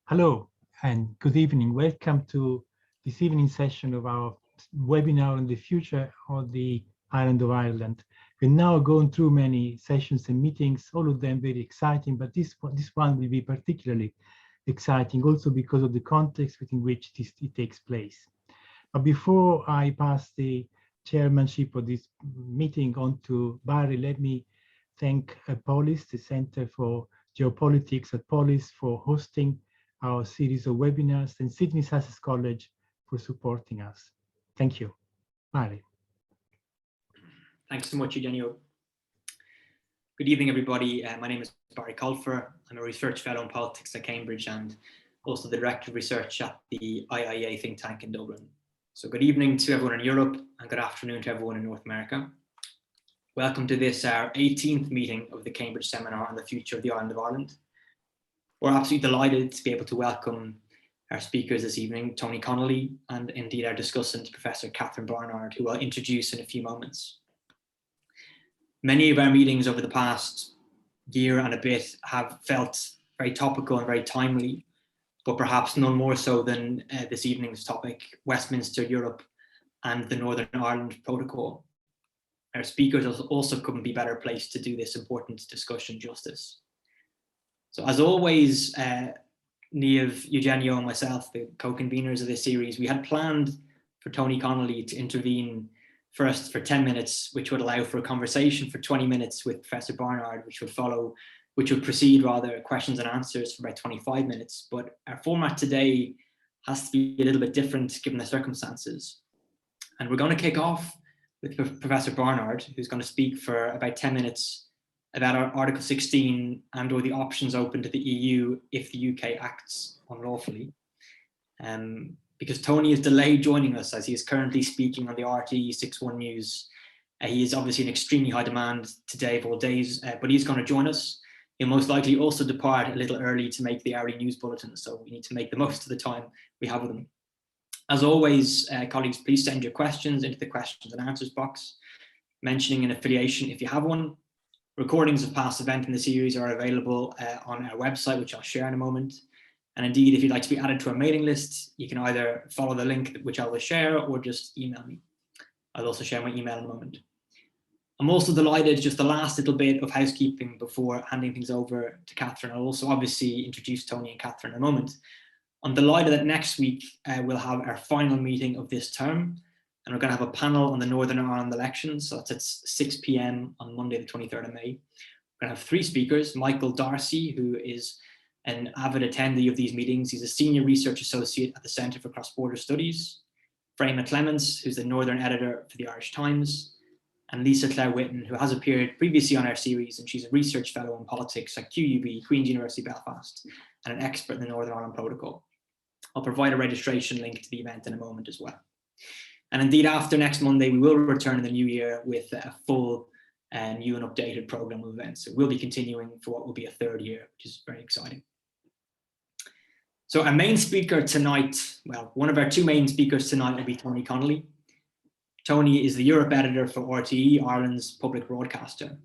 Hello and good evening. Welcome to this evening session of our webinar on the future of the island of Ireland. We're now going through many sessions and meetings, all of them very exciting, but this one will be particularly exciting also because of the context within which it takes place. But before I pass the chairmanship of this meeting on to Barry, let me thank Polis, the Center for Geopolitics at Polis, for hosting our series of webinars, and Sydney Sussex College for supporting us. Thank you. Barry. Thanks so much, Eugenio. Good evening, everybody. My name is Barry Colfer. I'm a research fellow in politics at Cambridge and also the director of research at the IIEA think tank in Dublin. So good evening to everyone in Europe and good afternoon to everyone in North America. Welcome to this, our 18th meeting of the Cambridge Seminar on the Future of the Island of Ireland. We're absolutely delighted to be able to welcome our speakers this evening, Tony Connelly, and indeed our discussant, Professor Catherine Barnard, who I'll introduce in a few moments. Many of our meetings over the past year and a bit have felt very topical and very timely, but perhaps none more so than this evening's topic, Westminster, Europe, and the Northern Ireland Protocol. Our speakers also couldn't be better placed to do this important discussion justice. So as always, Niamh, Eugenio and myself, the co-conveners of this series, we had planned for Tony Connelly to intervene first for 10 minutes, which would allow for a conversation for 20 minutes with Professor Barnard, which would precede rather questions and answers for about 25 minutes. But our format today has to be a little bit different given the circumstances. And we're going to kick off with Professor Barnard, who's going to speak for about 10 minutes about Article 16 and or the options open to the EU if the UK acts unlawfully. Because Tony is delayed joining us as he is currently speaking on the RTE 61 News. He is obviously in extremely high demand today of all days, but he's going to join us. He'll most likely also depart a little early to make the hourly news bulletin, so we need to make the most of the time we have with him. As always, colleagues, please send your questions into the questions and answers box, mentioning an affiliation if you have one. Recordings of past events in the series are available on our website, which I'll share in a moment. And indeed, if you'd like to be added to our mailing list, you can either follow the link which I will share or just email me. I'll also share my email in a moment. I'm also delighted, just the last little bit of housekeeping before handing things over to Catherine. I'll also obviously introduce Tony and Catherine in a moment. I'm delighted that next week we'll have our final meeting of this term. And we're going to have a panel on the Northern Ireland elections. So that's at 6 p.m. on Monday, the 23rd of May. We're going to have three speakers, Michael Darcy, who is an avid attendee of these meetings. He's a senior research associate at the Centre for Cross-Border Studies. Freya Clements, who's the Northern editor for the Irish Times. And Lisa Clare Whitten, who has appeared previously on our series, and she's a research fellow in politics at QUB, Queen's University Belfast, and an expert in the Northern Ireland Protocol. I'll provide a registration link to the event in a moment as well. And indeed, after next Monday, we will return in the new year with a full new and updated programme of events. So we'll be continuing for what will be a third year, which is very exciting. So our main speaker tonight, well, one of our two main speakers tonight will be Tony Connelly. Tony is the Europe editor for RTE, Ireland's public broadcaster.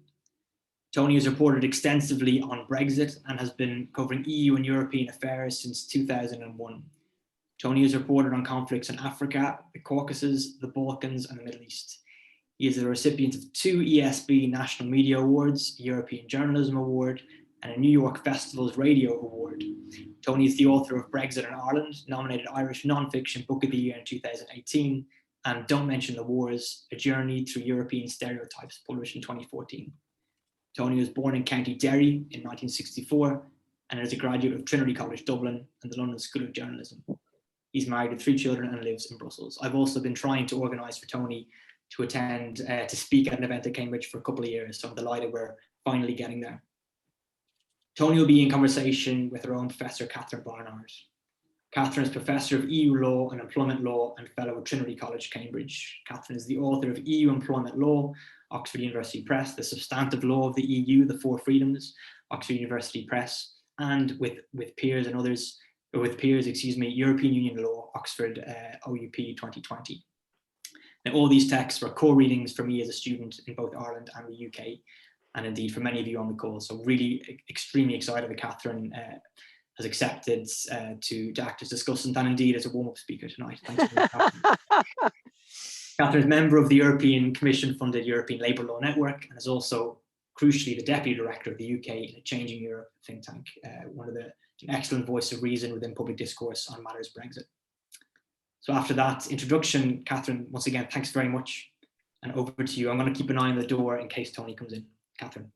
Tony has reported extensively on Brexit and has been covering EU and European affairs since 2001. Tony has reported on conflicts in Africa, the Caucasus, the Balkans, and the Middle East. He is the recipient of 2 ESB National Media Awards, a European Journalism Award, and a New York Festival's Radio Award. Tony is the author of Brexit in Ireland, nominated Irish Non-Fiction Book of the Year in 2018, and Don't Mention the Wars, A Journey Through European Stereotypes, published in 2014. Tony was born in County Derry in 1964, and is a graduate of Trinity College Dublin and the London School of Journalism. He's married with 3 children and lives in Brussels. I've also been trying to organise for Tony to attend, to speak at an event at Cambridge for a couple of years, so I'm delighted we're finally getting there. Tony will be in conversation with our own Professor Catherine Barnard. Catherine is Professor of EU Law and Employment Law and Fellow at Trinity College, Cambridge. Catherine is the author of EU Employment Law, Oxford University Press, The Substantive Law of the EU, The Four Freedoms, Oxford University Press, and with peers, European Union Law, Oxford OUP 2020. Now, all these texts were co-readings for me as a student in both Ireland and the UK, and indeed for many of you on the call. So really extremely excited that Catherine has accepted to act as discussant and indeed as a warm-up speaker tonight. Thanks very much, Catherine. Catherine is a member of the European Commission-funded European Labour Law Network and is also, crucially, the Deputy Director of the UK in a Changing Europe think tank, an excellent voice of reason within public discourse on matters Brexit. So after that introduction, Catherine, once again, thanks very much. And over to you. I'm going to keep an eye on the door in case Tony comes in. Catherine.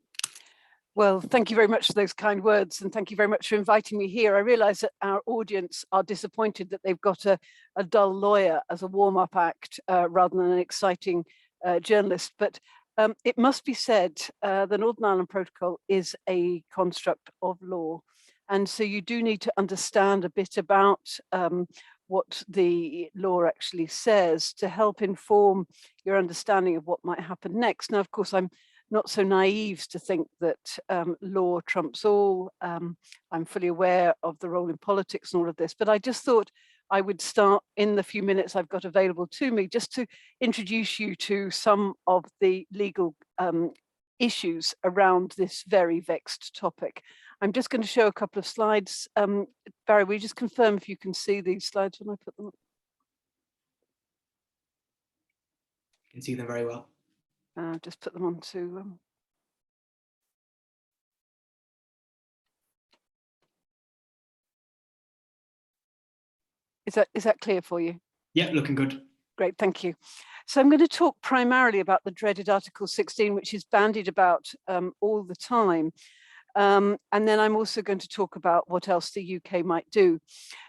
Well, thank you very much for those kind words, and thank you very much for inviting me here. I realise that our audience are disappointed that they've got a dull lawyer as a warm-up act rather than an exciting journalist, but it must be said the Northern Ireland Protocol is a construct of law, and so you do need to understand a bit about what the law actually says to help inform your understanding of what might happen next. Now, of course, I'm not so naive to think that law trumps all. I'm fully aware of the role in politics and all of this, but I just thought I would start in the few minutes I've got available to me just to introduce you to some of the legal issues around this very vexed topic. I'm just going to show a couple of slides. Barry, will you just confirm if you can see these slides when I put them up? You can see them very well. Just put them onto. Is that clear for you? Yeah, looking good. Great, thank you. So I'm going to talk primarily about the dreaded Article 16, which is bandied about all the time. And then I'm also going to talk about what else the UK might do.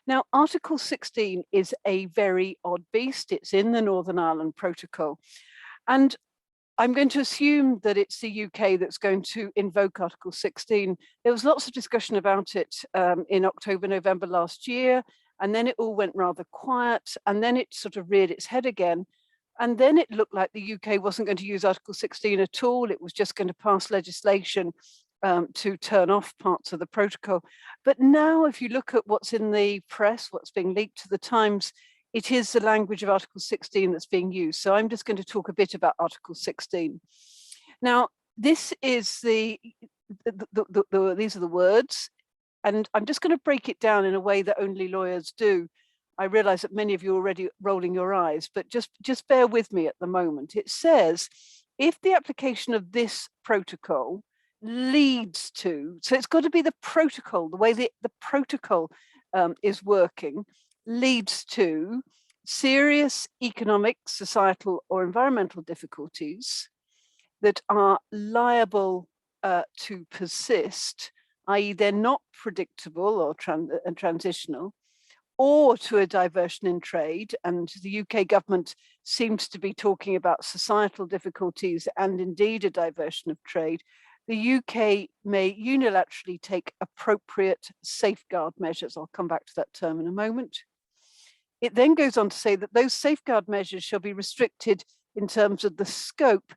Now, Article 16 is a very odd beast. It's in the Northern Ireland Protocol. And I'm going to assume that it's the UK that's going to invoke Article 16. There was lots of discussion about it in October, November last year, and then it all went rather quiet, and then it sort of reared its head again. And then it looked like the UK wasn't going to use Article 16 at all. It was just going to pass legislation to turn off parts of the protocol. But now, if you look at what's in the press, what's being leaked to the Times, it is the language of Article 16 that's being used. So I'm just going to talk a bit about Article 16. Now, this is these are the words, and I'm just going to break it down in a way that only lawyers do. I realize that many of you are already rolling your eyes, but just bear with me at the moment. It says, if the application of this protocol leads to, so it's got to be the protocol, the way the protocol is working, leads to serious economic, societal, or environmental difficulties that are liable to persist, i.e. they're not predictable or transitional, or to a diversion in trade, and the UK government seems to be talking about societal difficulties and indeed a diversion of trade, the UK may unilaterally take appropriate safeguard measures. I'll come back to that term in a moment. It then goes on to say that those safeguard measures shall be restricted in terms of the scope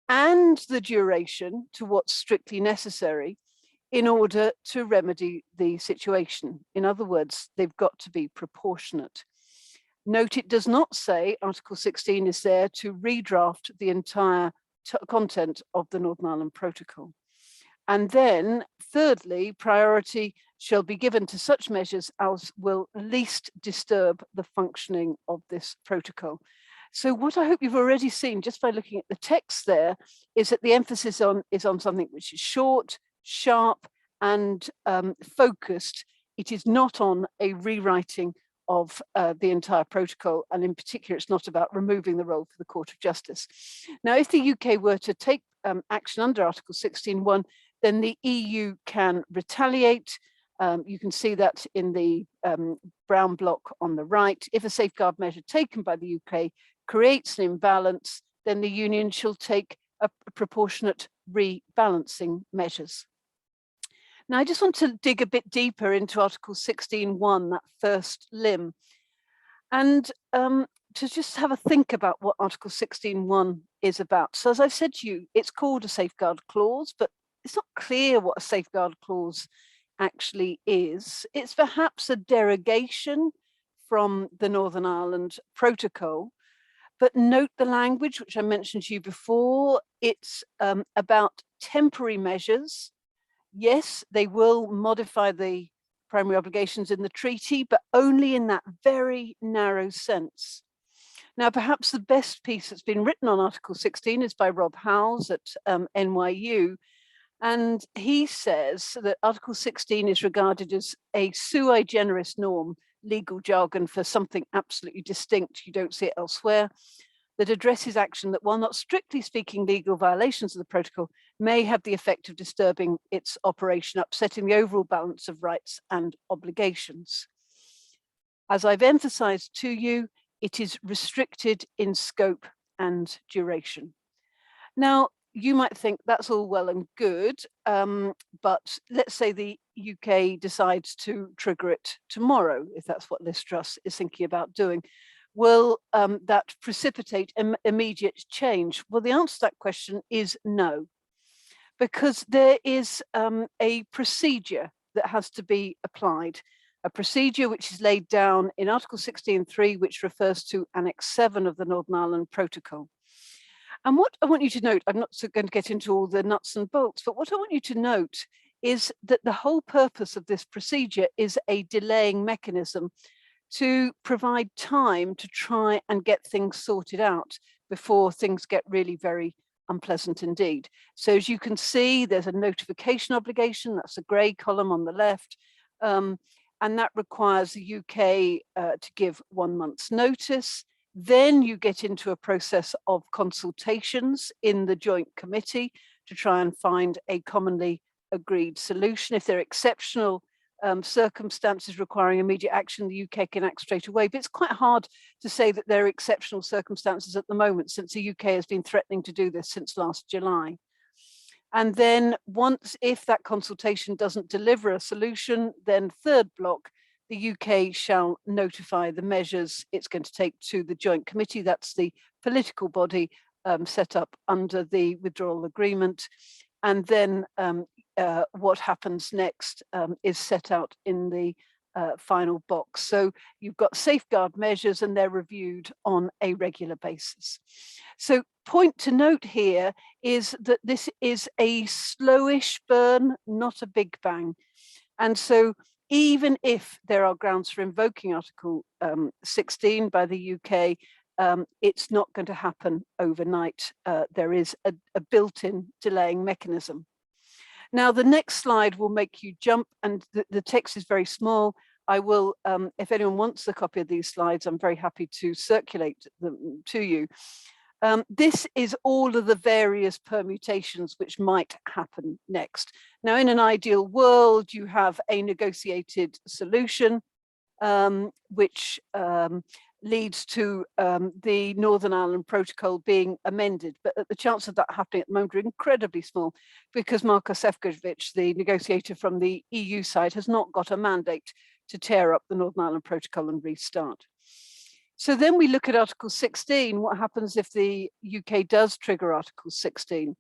and the duration to what's strictly necessary in order to remedy the situation. In other words, they've got to be proportionate. Note, it does not say Article 16 is there to redraft the entire content of the Northern Ireland Protocol. And then, thirdly, priority shall be given to such measures as will least disturb the functioning of this protocol. So what I hope you've already seen just by looking at the text there is that the emphasis is on something which is short, sharp, and focused. It is not on a rewriting of the entire protocol, and in particular, it's not about removing the role for the Court of Justice. Now, if the UK were to take action under Article 16.1, then the EU can retaliate. You can see that in the brown block on the right. If a safeguard measure taken by the UK creates an imbalance, then the Union shall take a proportionate rebalancing measures. Now, I just want to dig a bit deeper into Article 16.1, that first limb, and to just have a think about what Article 16.1 is about. So as I've said to you, it's called a safeguard clause, but it's not clear what a safeguard clause actually is. It's perhaps a derogation from the Northern Ireland Protocol, but note the language, which I mentioned to you before. It's about temporary measures. Yes, they will modify the primary obligations in the treaty, but only in that very narrow sense. Now, perhaps the best piece that's been written on Article 16 is by Rob Howells at NYU. And he says that Article 16 is regarded as a sui generis norm, legal jargon for something absolutely distinct, you don't see it elsewhere, that addresses action that, while not strictly speaking legal violations of the protocol, may have the effect of disturbing its operation, upsetting the overall balance of rights and obligations. As I've emphasized to you, it is restricted in scope and duration. Now, you might think that's all well and good, but let's say the UK decides to trigger it tomorrow, if that's what Liz Truss is thinking about doing. Will that precipitate immediate change? Well, the answer to that question is no, because there is a procedure that has to be applied, a procedure which is laid down in Article 16.3, which refers to Annex 7 of the Northern Ireland Protocol. And what I want you to note, I'm not going to get into all the nuts and bolts, but what I want you to note is that the whole purpose of this procedure is a delaying mechanism to provide time to try and get things sorted out before things get really very unpleasant indeed. So as you can see, there's a notification obligation, that's a grey column on the left, and that requires the UK to give 1 month's notice. Then you get into a process of consultations in the joint committee to try and find a commonly agreed solution. If there are exceptional circumstances requiring immediate action, the UK can act straight away. But it's quite hard to say that there are exceptional circumstances at the moment, since the UK has been threatening to do this since last July. And then if that consultation doesn't deliver a solution, then third block, the UK shall notify the measures it's going to take to the joint committee. That's the political body set up under the withdrawal agreement. And then what happens next is set out in the final box. So you've got safeguard measures and they're reviewed on a regular basis. So point to note here is that this is a slowish burn, not a big bang. And so even if there are grounds for invoking Article 16 by the UK, it's not going to happen overnight. There is a built-in delaying mechanism. Now, the next slide will make you jump, and the text is very small. I will, if anyone wants a copy of these slides, I'm very happy to circulate them to you. This is all of the various permutations which might happen next. Now, in an ideal world, you have a negotiated solution, which leads to the Northern Ireland Protocol being amended. But the chance of that happening at the moment are incredibly small, because Marko Sefcovic, the negotiator from the EU side, has not got a mandate to tear up the Northern Ireland Protocol and restart. So then we look at Article 16, what happens if the UK does trigger Article 16?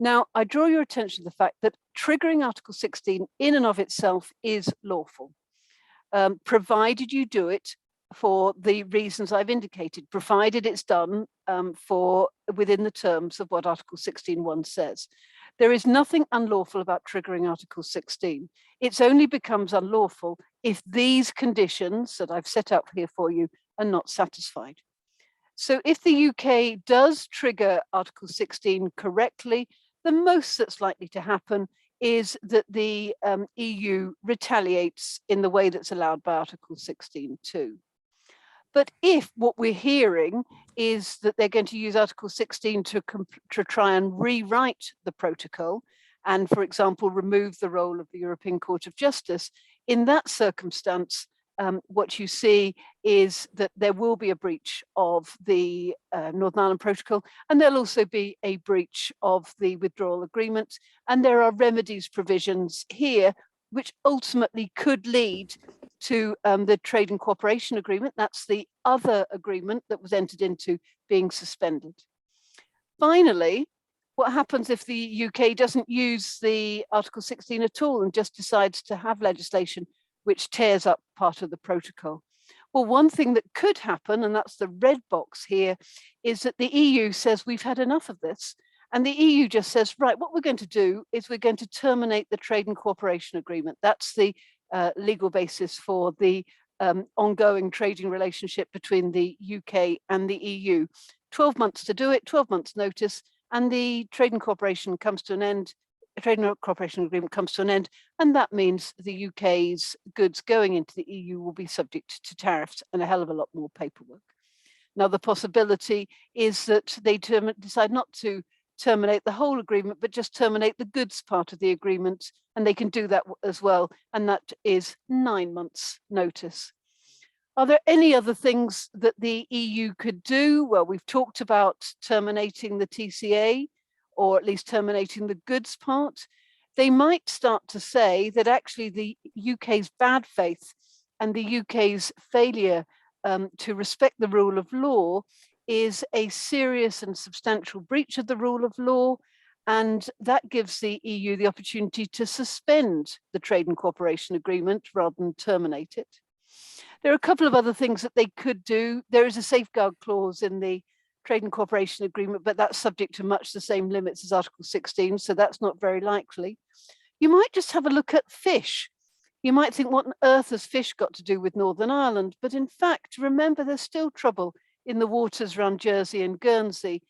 Now, I draw your attention to the fact that triggering Article 16 in and of itself is lawful, provided you do it for the reasons I've indicated, provided it's done within the terms of what Article 16.1 says. There is nothing unlawful about triggering Article 16. It only becomes unlawful if these conditions that I've set out here for you are not satisfied. So if the UK does trigger Article 16 correctly, the most that's likely to happen is that the EU retaliates in the way that's allowed by Article 16.2. But if what we're hearing is that they're going to use Article 16 to try and rewrite the protocol and, for example, remove the role of the European Court of Justice, in that circumstance, what you see is that there will be a breach of the Northern Ireland Protocol, and there'll also be a breach of the withdrawal agreement. And there are remedies provisions here which ultimately could lead to the Trade and Cooperation Agreement. That's the other agreement that was entered into being suspended. Finally, what happens if the UK doesn't use the Article 16 at all and just decides to have legislation which tears up part of the protocol? Well, one thing that could happen, and that's the red box here, is that the EU says we've had enough of this. And the EU just says, right, what we're going to do is we're going to terminate the Trade and Cooperation Agreement. That's the legal basis for the ongoing trading relationship between the UK and the EU. 12 months to do it, 12 months notice, and the trade and cooperation comes to an end. A trade and cooperation agreement comes to an end, and that means the UK's goods going into the EU will be subject to tariffs and a hell of a lot more paperwork. Now, the possibility is that they decide not to terminate the whole agreement, but just terminate the goods part of the agreement, and they can do that as well, and that is 9 months notice. Are there any other things that the EU could do? Well, we've talked about terminating the TCA, or at least terminating the goods part. They might start to say that actually the UK's bad faith and the UK's failure to respect the rule of law is a serious and substantial breach of the rule of law, and that gives the EU the opportunity to suspend the trade and cooperation agreement rather than terminate it. There are a couple of other things that they could do. There is a safeguard clause in the trade and cooperation agreement, but that's subject to much the same limits as Article 16, so that's not very likely. You might just have a look at fish. You might think, what on earth has fish got to do with Northern Ireland? But in fact, remember, there's still trouble in the waters around Jersey and Guernsey.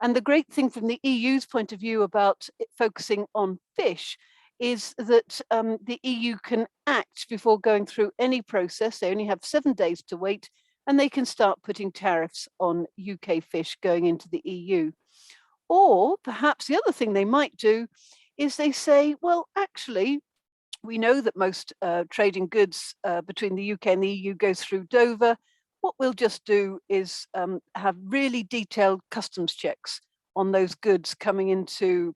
And the great thing from the EU's point of view about focusing on fish is that the EU can act before going through any process. They only have 7 days to wait, and they can start putting tariffs on UK fish going into the EU. Or perhaps the other thing they might do is they say, well, actually, we know that most trading goods between the UK and the EU goes through Dover. What we'll just do is have really detailed customs checks on those goods coming into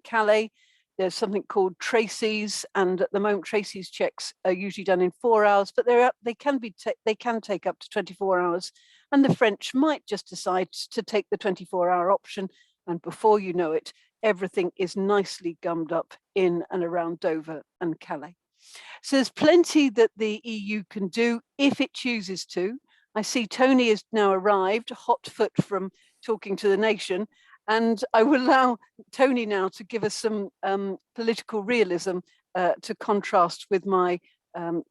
Calais. There's something called traces, and at the moment traces checks are usually done in 4 hours, but they can take up to 24 hours. And the French might just decide to take the 24-hour option, and before you know it, everything is nicely gummed up in and around Dover and Calais. So there's plenty that the EU can do if it chooses to. I see Tony has now arrived, hot foot from talking to the nation, and I will allow Tony now to give us some political realism to contrast with my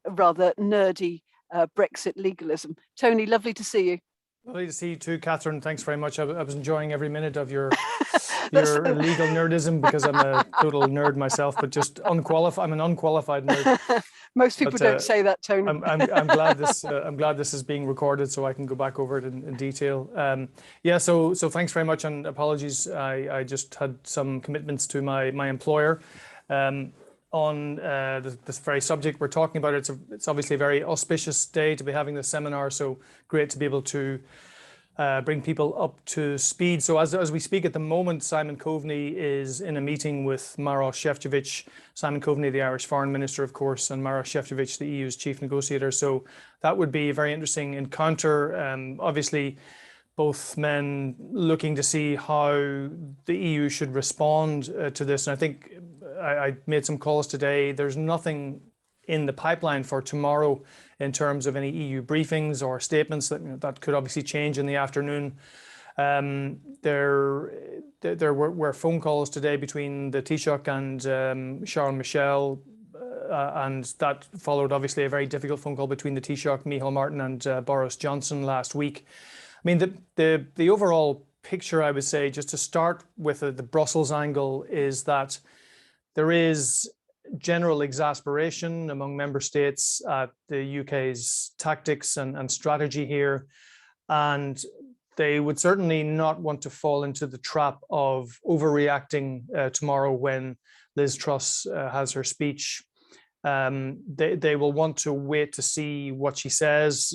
rather nerdy Brexit legalism. Tony, lovely to see you. Lovely to see you too, Catherine. Thanks very much. I was enjoying every minute of your legal nerdism, because I'm a total nerd myself, but just unqualified. I'm an unqualified nerd. Most people don't say that, Tony. I'm glad this is being recorded, so I can go back over it in detail. Yeah. So thanks very much, and apologies. I just had some commitments to my employer. On this very subject we're talking about. It's obviously a very auspicious day to be having this seminar, so great to be able to bring people up to speed. So as we speak at the moment, Simon Coveney is in a meeting with Maroš Šefčovič. Simon Coveney, the Irish Foreign Minister, of course, and Maroš Šefčovič, the EU's chief negotiator. So that would be a very interesting encounter. Obviously, both men looking to see how the EU should respond to this. And I think I made some calls today. There's nothing in the pipeline for tomorrow in terms of any EU briefings or statements. That could obviously change in the afternoon. There were phone calls today between the Taoiseach and Charles Michel, and that followed obviously a very difficult phone call between the Taoiseach, Micheál Martin, and Boris Johnson last week. I mean, the overall picture, I would say, just to start with the Brussels angle, is that there is general exasperation among member states at the UK's tactics and strategy here, and they would certainly not want to fall into the trap of overreacting tomorrow when Liz Truss has her speech. They will want to wait to see what she says.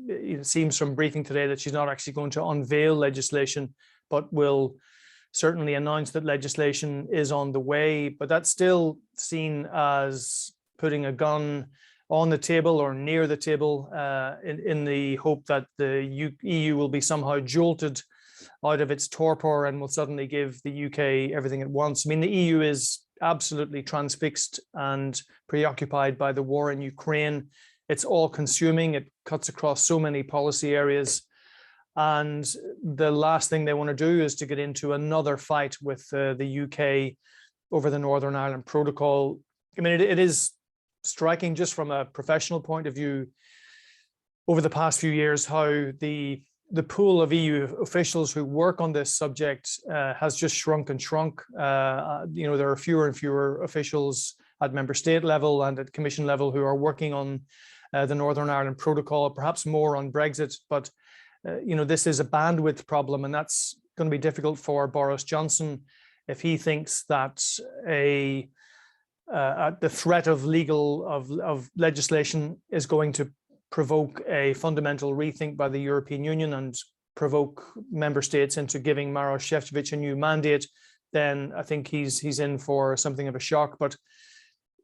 It seems from briefing today that she's not actually going to unveil legislation, but will certainly announce that legislation is on the way. But that's still seen as putting a gun on the table or near the table in the hope that the EU will be somehow jolted out of its torpor and will suddenly give the UK everything it wants. I mean, the EU is absolutely transfixed and preoccupied by the war in Ukraine. It's all consuming. It cuts across so many policy areas. And the last thing they want to do is to get into another fight with the UK over the Northern Ireland Protocol. I mean, it is striking just from a professional point of view over the past few years how the pool of EU officials who work on this subject has just shrunk and shrunk. There are fewer and fewer officials at member state level and at Commission level who are working on the Northern Ireland Protocol, perhaps more on Brexit. But this is a bandwidth problem, and that's going to be difficult for Boris Johnson if he thinks that the threat of legislation is going to provoke a fundamental rethink by the European Union and provoke member states into giving Maroš Šefčovič a new mandate, then I think he's in for something of a shock. But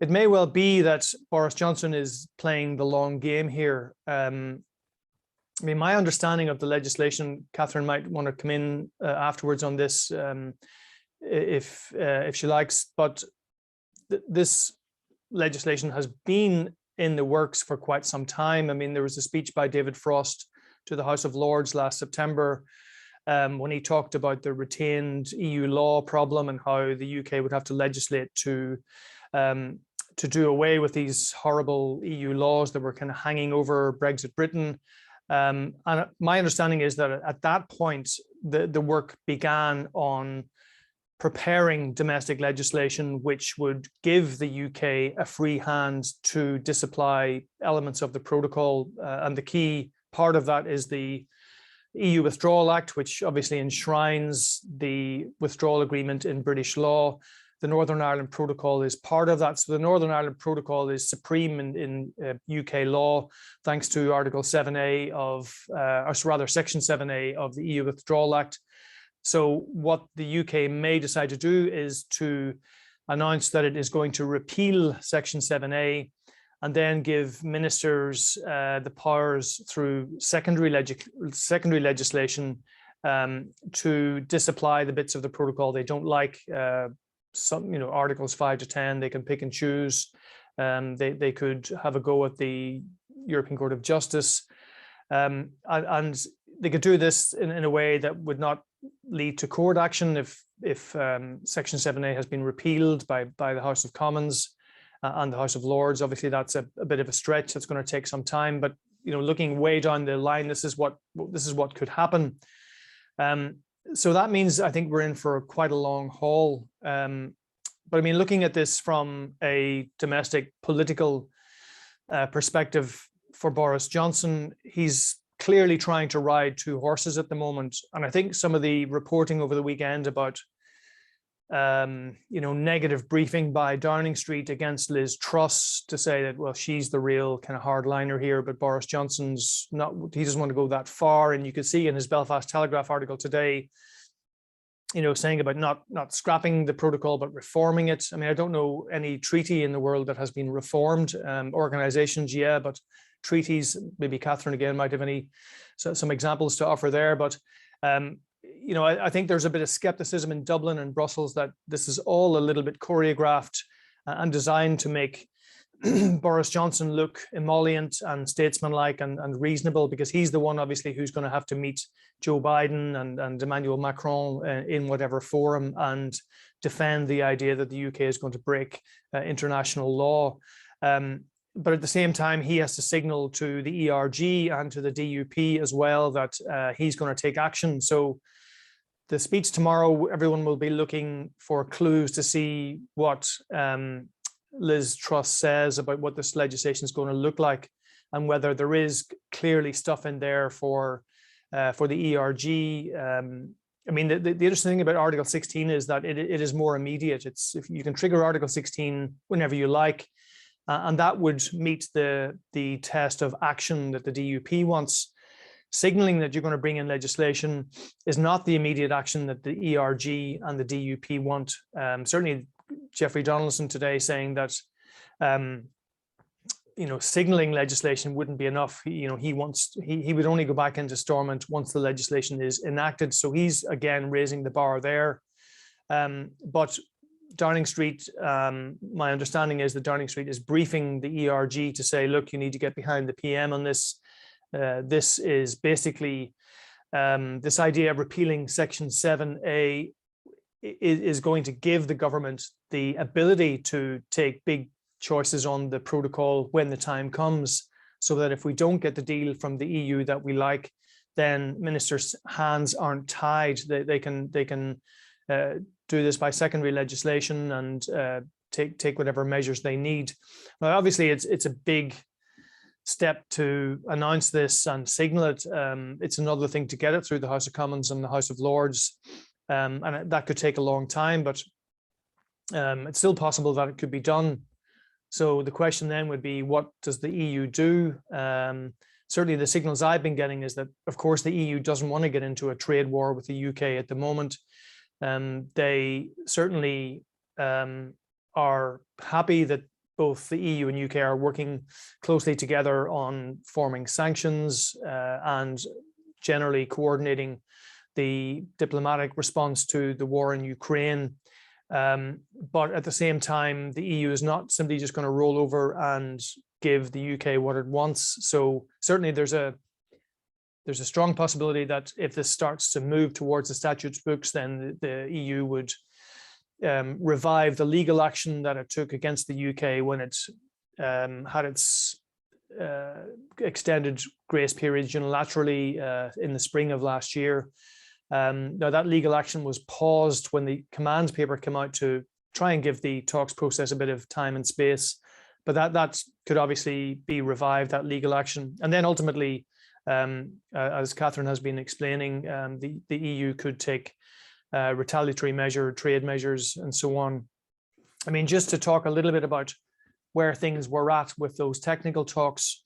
it may well be that Boris Johnson is playing the long game here. My understanding of the legislation, Catherine might want to come in afterwards on this if she likes, but this legislation has been in the works for quite some time. There was a speech by David Frost to the House of Lords last September when he talked about the retained EU law problem and how the UK would have to legislate to do away with these horrible EU laws that were kind of hanging over Brexit Britain. And my understanding is that at that point, the work began on preparing domestic legislation which would give the UK a free hand to disapply elements of the protocol. And the key part of that is the EU Withdrawal Act, which obviously enshrines the withdrawal agreement in British law. The Northern Ireland Protocol is part of that. So the Northern Ireland Protocol is supreme in UK law, thanks to Article 7A Section 7A of the EU Withdrawal Act. So what the UK may decide to do is to announce that it is going to repeal Section 7A and then give ministers the powers through secondary legislation to disapply the bits of the protocol they don't like. Articles 5 to 10, they can pick and choose. They could have a go at the European Court of Justice. And they could do this in a way that would not lead to court action if Section 7A has been repealed by the House of Commons and the House of Lords. Obviously, that's a bit of a stretch. That's going to take some time. But looking way down the line, this is what could happen. So that means I think we're in for quite a long haul. But looking at this from a domestic political perspective for Boris Johnson, he's clearly trying to ride two horses at the moment. And I think some of the reporting over the weekend about negative briefing by Downing Street against Liz Truss to say that, well, she's the real kind of hardliner here, but Boris Johnson's not, he doesn't want to go that far. And you could see in his Belfast Telegraph article today, saying about not scrapping the protocol, but reforming it. I don't know any treaty in the world that has been reformed. Organizations, yeah, but treaties, maybe Catherine again might have some examples to offer there. But I think there's a bit of skepticism in Dublin and Brussels that this is all a little bit choreographed and designed to make Boris Johnson look emollient and statesmanlike and reasonable, because he's the one obviously who's going to have to meet Joe Biden and Emmanuel Macron in whatever forum and defend the idea that the UK is going to break international law. But at the same time, he has to signal to the ERG and to the DUP as well that he's going to take action. So the speech tomorrow, everyone will be looking for clues to see what Liz Truss says about what this legislation is going to look like, and whether there is clearly stuff in there for the ERG. The interesting thing about Article 16 is that it is more immediate. If you can trigger Article 16 whenever you like, and that would meet the test of action that the DUP wants. Signaling that you're going to bring in legislation is not the immediate action that the ERG and the DUP want. Certainly, Jeffrey Donaldson today saying that signaling legislation wouldn't be enough. He would only go back into Stormont once the legislation is enacted. So he's again raising the bar there. But Downing Street, my understanding is that Downing Street is briefing the ERG to say, look, you need to get behind the PM on this. This is basically this idea of repealing Section 7A is going to give the government the ability to take big choices on the protocol when the time comes, so that if we don't get the deal from the EU that we like, then ministers' hands aren't tied. They can do this by secondary legislation and take whatever measures they need. Now, obviously, it's a big step to announce this and signal it. It's another thing to get it through the House of Commons and the House of Lords, and that could take a long time, but it's still possible that it could be done. So the question then would be, what does the EU do? Certainly the signals I've been getting is that, of course, the EU doesn't want to get into a trade war with the UK at the moment. They certainly are happy that both the EU and UK are working closely together on forming sanctions and generally coordinating the diplomatic response to the war in Ukraine. But at the same time, the EU is not simply just going to roll over and give the UK what it wants. So certainly there's a strong possibility that if this starts to move towards the statutes books, then the EU would revive the legal action that it took against the UK when it had its extended grace period unilaterally in the spring of last year. Now that legal action was paused when the command paper came out to try and give the talks process a bit of time and space, but that could obviously be revived, that legal action. And then ultimately, as Catherine has been explaining, the EU could take retaliatory measure, trade measures, and so on. I mean, just to talk a little bit about where things were at with those technical talks.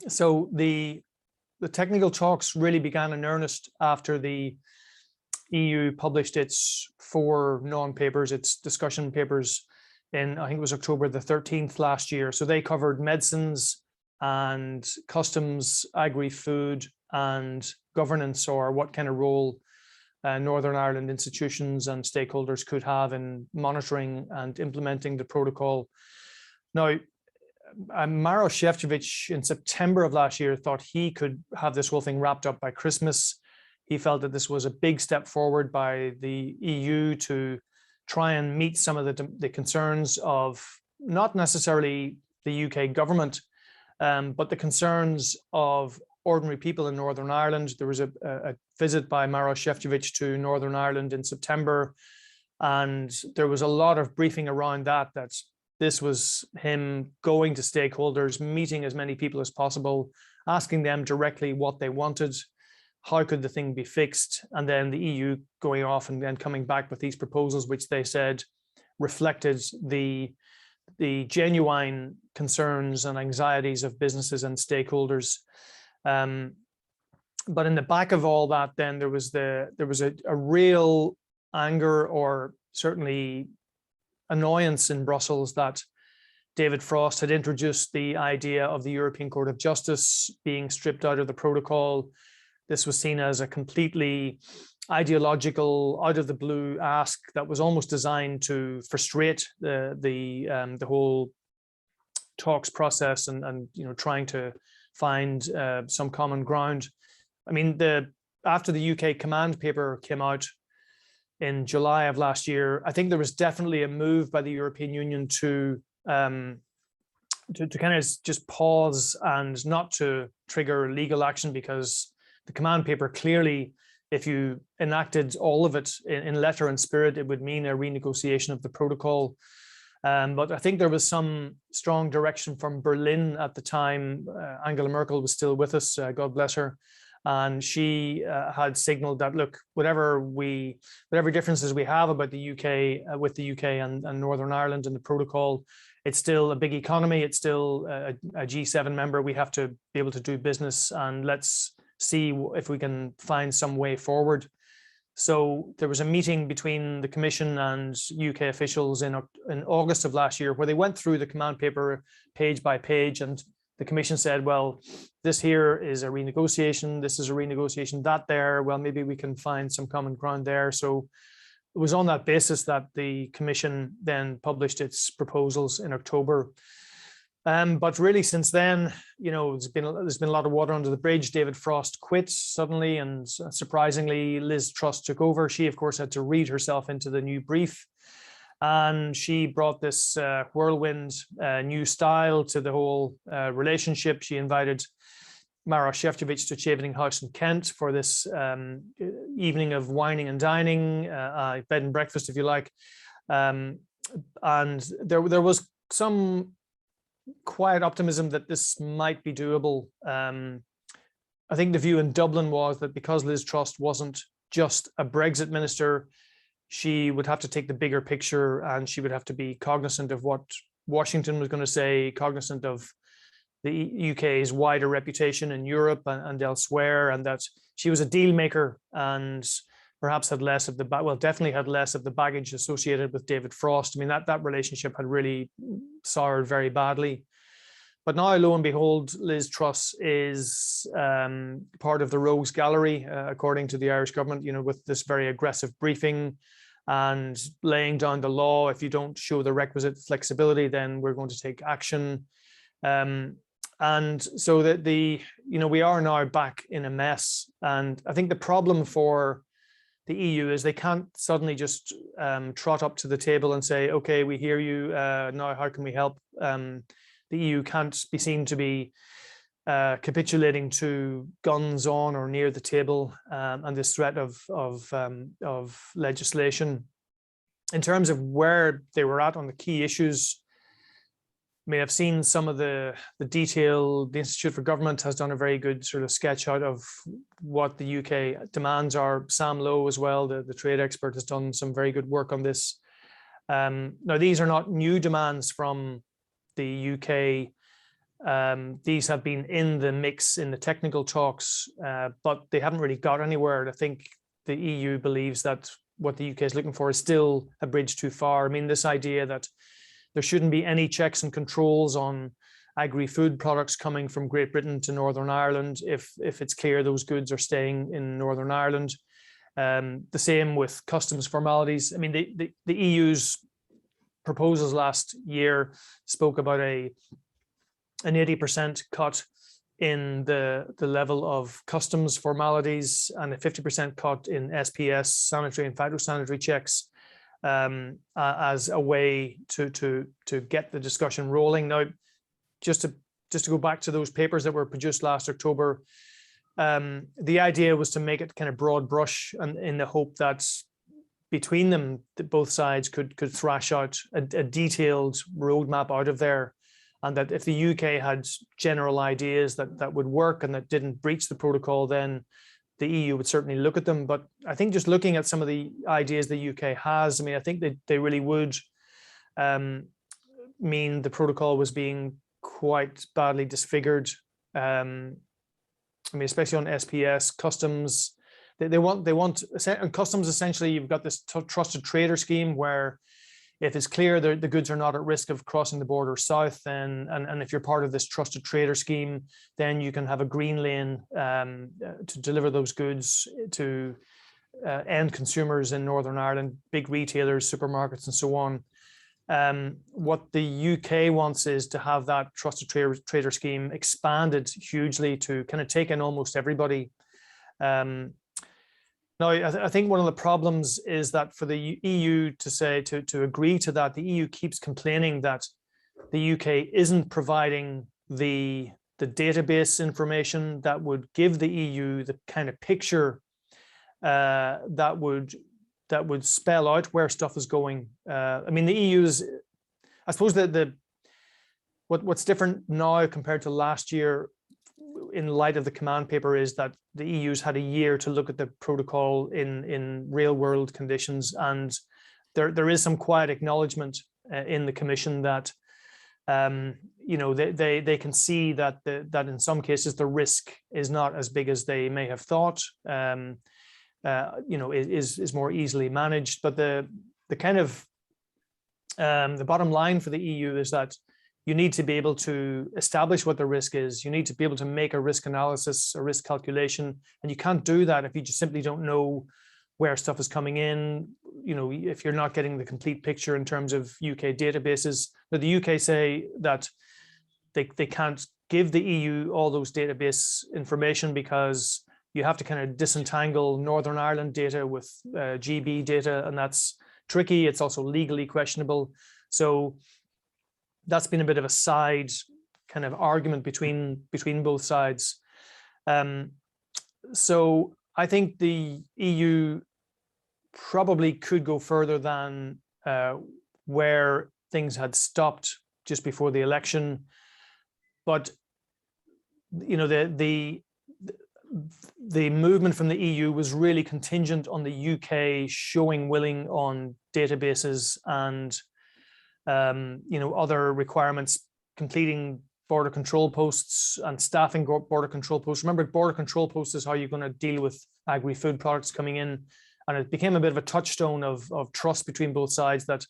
So the technical talks really began in earnest after the EU published its 4 non-papers, its discussion papers in, I think it was October the 13th last year. So they covered medicines and customs, agri-food, and governance, or what kind of role Northern Ireland institutions and stakeholders could have in monitoring and implementing the protocol. Now, Maros Šefčovič in September of last year thought he could have this whole thing wrapped up by Christmas. He felt that this was a big step forward by the EU to try and meet some of the concerns of not necessarily the UK government, but the concerns of ordinary people in Northern Ireland. There was a visit by Maros Šefčovič to Northern Ireland in September, and there was a lot of briefing around that this was him going to stakeholders, meeting as many people as possible, asking them directly what they wanted, how could the thing be fixed, and then the EU going off and then coming back with these proposals, which they said reflected the genuine concerns and anxieties of businesses and stakeholders. But in the back of all that, then there was a real anger, or certainly annoyance in Brussels, that David Frost had introduced the idea of the European Court of Justice being stripped out of the protocol. This was seen as a completely ideological, out of the blue ask that was almost designed to frustrate the whole talks process and trying to find some common ground. I mean, after the UK command paper came out in July of last year, I think there was definitely a move by the European Union to kind of just pause and not to trigger legal action, because the command paper clearly, if you enacted all of it in letter and spirit, it would mean a renegotiation of the protocol. But I think there was some strong direction from Berlin at the time. Angela Merkel was still with us, God bless her. And she had signaled that, look, whatever differences we have about the UK, with the UK and Northern Ireland and the protocol, it's still a big economy. It's still a G7 member. We have to be able to do business, and let's see if we can find some way forward. So there was a meeting between the Commission and UK officials in August of last year, where they went through the command paper page by page, and the Commission said, well, this here is a renegotiation, this is a renegotiation, that there, well, maybe we can find some common ground there. So it was on that basis that the Commission then published its proposals in October. But really since then, there's been a lot of water under the bridge. David Frost quit suddenly, and surprisingly, Liz Truss took over. She, of course, had to read herself into the new brief. And she brought this whirlwind new style to the whole relationship. She invited Maros Šefčovič to Chevening House in Kent for this evening of wining and dining, bed and breakfast, if you like. And there was some quiet optimism that this might be doable. I think the view in Dublin was that because Liz Truss wasn't just a Brexit minister, she would have to take the bigger picture, and she would have to be cognizant of what Washington was going to say, cognizant of the UK's wider reputation in Europe and elsewhere, and that she was a deal maker and perhaps had less of the, well, definitely had less of the baggage associated with David Frost. I mean, that relationship had really soured very badly. But now, lo and behold, Liz Truss is part of the rogues gallery, according to the Irish government, you know, with this very aggressive briefing and laying down the law. If you don't show the requisite flexibility, then we're going to take action. And so that you know, we are now back in a mess. And I think the problem for the EU is they can't suddenly just trot up to the table and say, okay, we hear you, now how can we help? The EU can't be seen to be capitulating to guns on or near the table and this threat of legislation. In terms of where they were at on the key issues, I mean, I've seen some of the detail. The Institute for Government has done a very good sort of sketch out of what the UK demands are. Sam Lowe as well, the trade expert, has done some very good work on this. Now, these are not new demands from the UK. These have been in the mix in the technical talks, but they haven't really got anywhere. And I think the EU believes that what the UK is looking for is still a bridge too far. I mean, this idea that there shouldn't be any checks and controls on agri-food products coming from Great Britain to Northern Ireland if it's clear those goods are staying in Northern Ireland. The same with customs formalities. I mean, the EU's proposals last year spoke about an 80% cut in the level of customs formalities and a 50% cut in SPS, sanitary and phytosanitary checks, as a way to get the discussion rolling. Now, just to go back to those papers that were produced last October, the idea was to make it kind of broad brush, and in the hope that between them, that both sides could thrash out a detailed roadmap out of there, and that if the UK had general ideas that would work and that didn't breach the protocol, then the EU would certainly look at them. But I think just looking at some of the ideas the UK has, I mean, I think they really would mean the protocol was being quite badly disfigured. I mean, especially on SPS, customs, they want, and customs, essentially, you've got this trusted trader scheme where if it's clear that the goods are not at risk of crossing the border south, then, and if you're part of this trusted trader scheme, then you can have a green lane to deliver those goods to end consumers in Northern Ireland, big retailers, supermarkets, and so on. What the UK wants is to have that trusted trader scheme expanded hugely to kind of take in almost everybody. Now, I think one of the problems is that for the EU to agree to that, the EU keeps complaining that the UK isn't providing the database information that would give the EU the kind of picture that would spell out where stuff is going. I mean, the EU's, I suppose what's different now compared to last year in light of the command paper is that the EU's had a year to look at the protocol in real world conditions, and there is some quiet acknowledgement in the Commission that you know, they can see that in some cases the risk is not as big as they may have thought. You know, is more easily managed, but the kind of the bottom line for the EU is that you need to be able to establish what the risk is. You need to be able to make a risk analysis, a risk calculation, and you can't do that if you just simply don't know where stuff is coming in. You know, if you're not getting the complete picture in terms of UK databases. But the UK say that they can't give the EU all those database information because you have to kind of disentangle Northern Ireland data with GB data, and that's tricky. It's also legally questionable. So that's been a bit of a side kind of argument between both sides. So I think the EU probably could go further than where things had stopped just before the election. But you know, the movement from the EU was really contingent on the UK showing willing on databases and you know, other requirements, completing border control posts and staffing border control posts. Remember, border control posts is how you're going to deal with agri-food products coming in, and it became a bit of a touchstone of trust between both sides that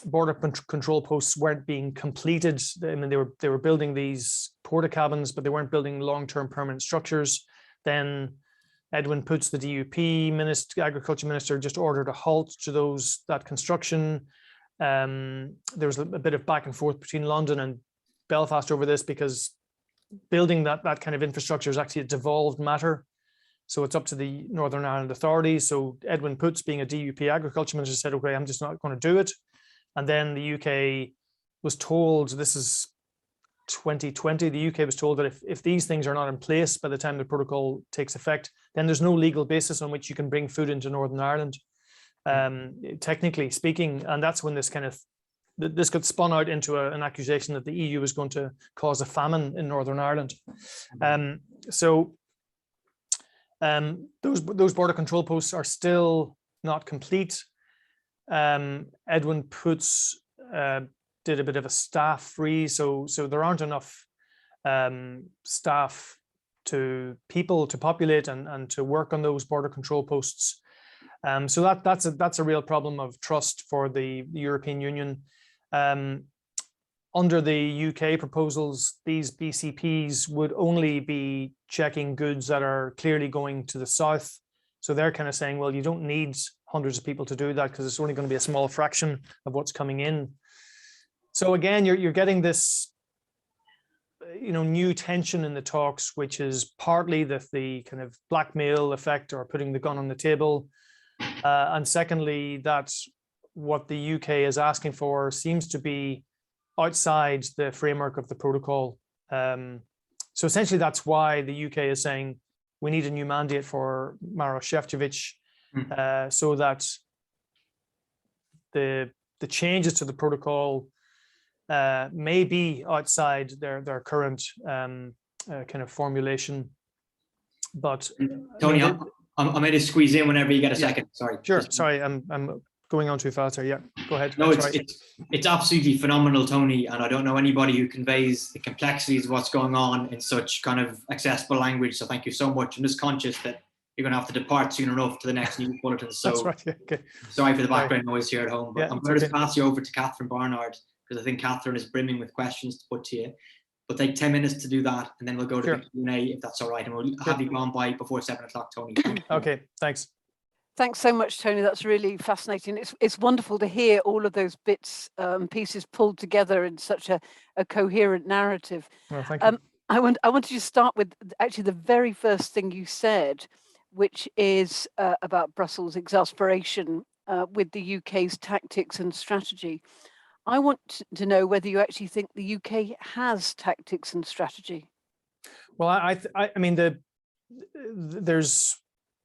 border control posts weren't being completed. I mean, they were building these porta cabins, but they weren't building long-term permanent structures. Then Edwin Poots, the DUP agriculture minister, just ordered a halt to that construction. There was a bit of back and forth between London and Belfast over this, because building that kind of infrastructure is actually a devolved matter. So it's up to the Northern Ireland authorities. So Edwin Poots, being a DUP agriculture minister, said, okay, I'm just not going to do it. And then the UK was told, this is 2020, the UK was told that if these things are not in place by the time the protocol takes effect, then there's no legal basis on which you can bring food into Northern Ireland, technically speaking. And that's when this got spun out into an accusation that the EU was going to cause a famine in Northern Ireland. So those border control posts are still not complete. Edwin Poots did a bit of a staff freeze, so there aren't enough staff to populate and to work on those border control posts. So that's a real problem of trust for the European Union. Under the UK proposals, these BCPs would only be checking goods that are clearly going to the south. So they're kind of saying, well, you don't need hundreds of people to do that because it's only going to be a small fraction of what's coming in. So again, you're getting this, you know, new tension in the talks, which is partly the kind of blackmail effect or putting the gun on the table, and secondly, that what the UK is asking for seems to be outside the framework of the protocol. So essentially, that's why the UK is saying we need a new mandate for Maroš Šefčovič, so that the changes to the protocol may be outside their current kind of formulation. But Tony, I may just squeeze in whenever you get a second. Sorry. Sure. Sorry, I'm going on too fast here. Yeah, go ahead. No, it's absolutely phenomenal, Tony, and I don't know anybody who conveys the complexities of what's going on in such kind of accessible language. So thank you so much. I'm just conscious that you're going to have to depart soon enough to the next news bulletin. So that's right. Okay. Sorry for the background noise here at home. But Yeah, I'm going to pass you over to Catherine Barnard, because I think Catherine is brimming with questions to put to you. We'll take 10 minutes to do that, and then we'll go to the Q&A if that's all right. And we'll have you gone by before 7 o'clock, Tony. Okay, thanks. Thanks so much, Tony. That's really fascinating. It's wonderful to hear all of those bits pieces pulled together in such a coherent narrative. Well, thank you. I wanted to start with actually the very first thing you said, which is about Brussels' exasperation with the UK's tactics and strategy. I want to know whether you actually think the UK has tactics and strategy. Well, I mean, there's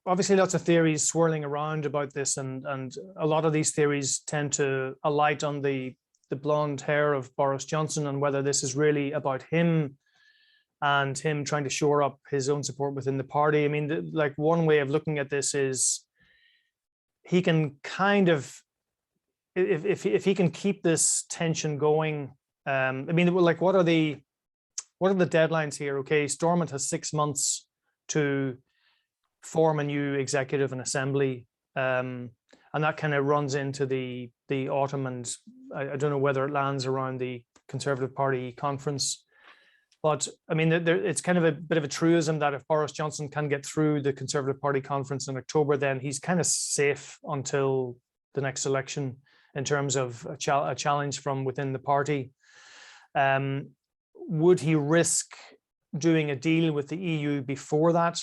obviously lots of theories swirling around about this, and a lot of these theories tend to alight on the blonde hair of Boris Johnson and whether this is really about him and him trying to shore up his own support within the party. I mean, like one way of looking at this is he can kind of, if he can keep this tension going. I mean, like what are the deadlines here? Okay, Stormont has 6 months to form a new executive and assembly, and that kind of runs into the autumn, and I don't know whether it lands around the Conservative Party conference. But I mean, it's kind of a bit of a truism that if Boris Johnson can get through the Conservative Party conference in October, then he's kind of safe until the next election in terms of a challenge from within the party. Would he risk doing a deal with the EU before that?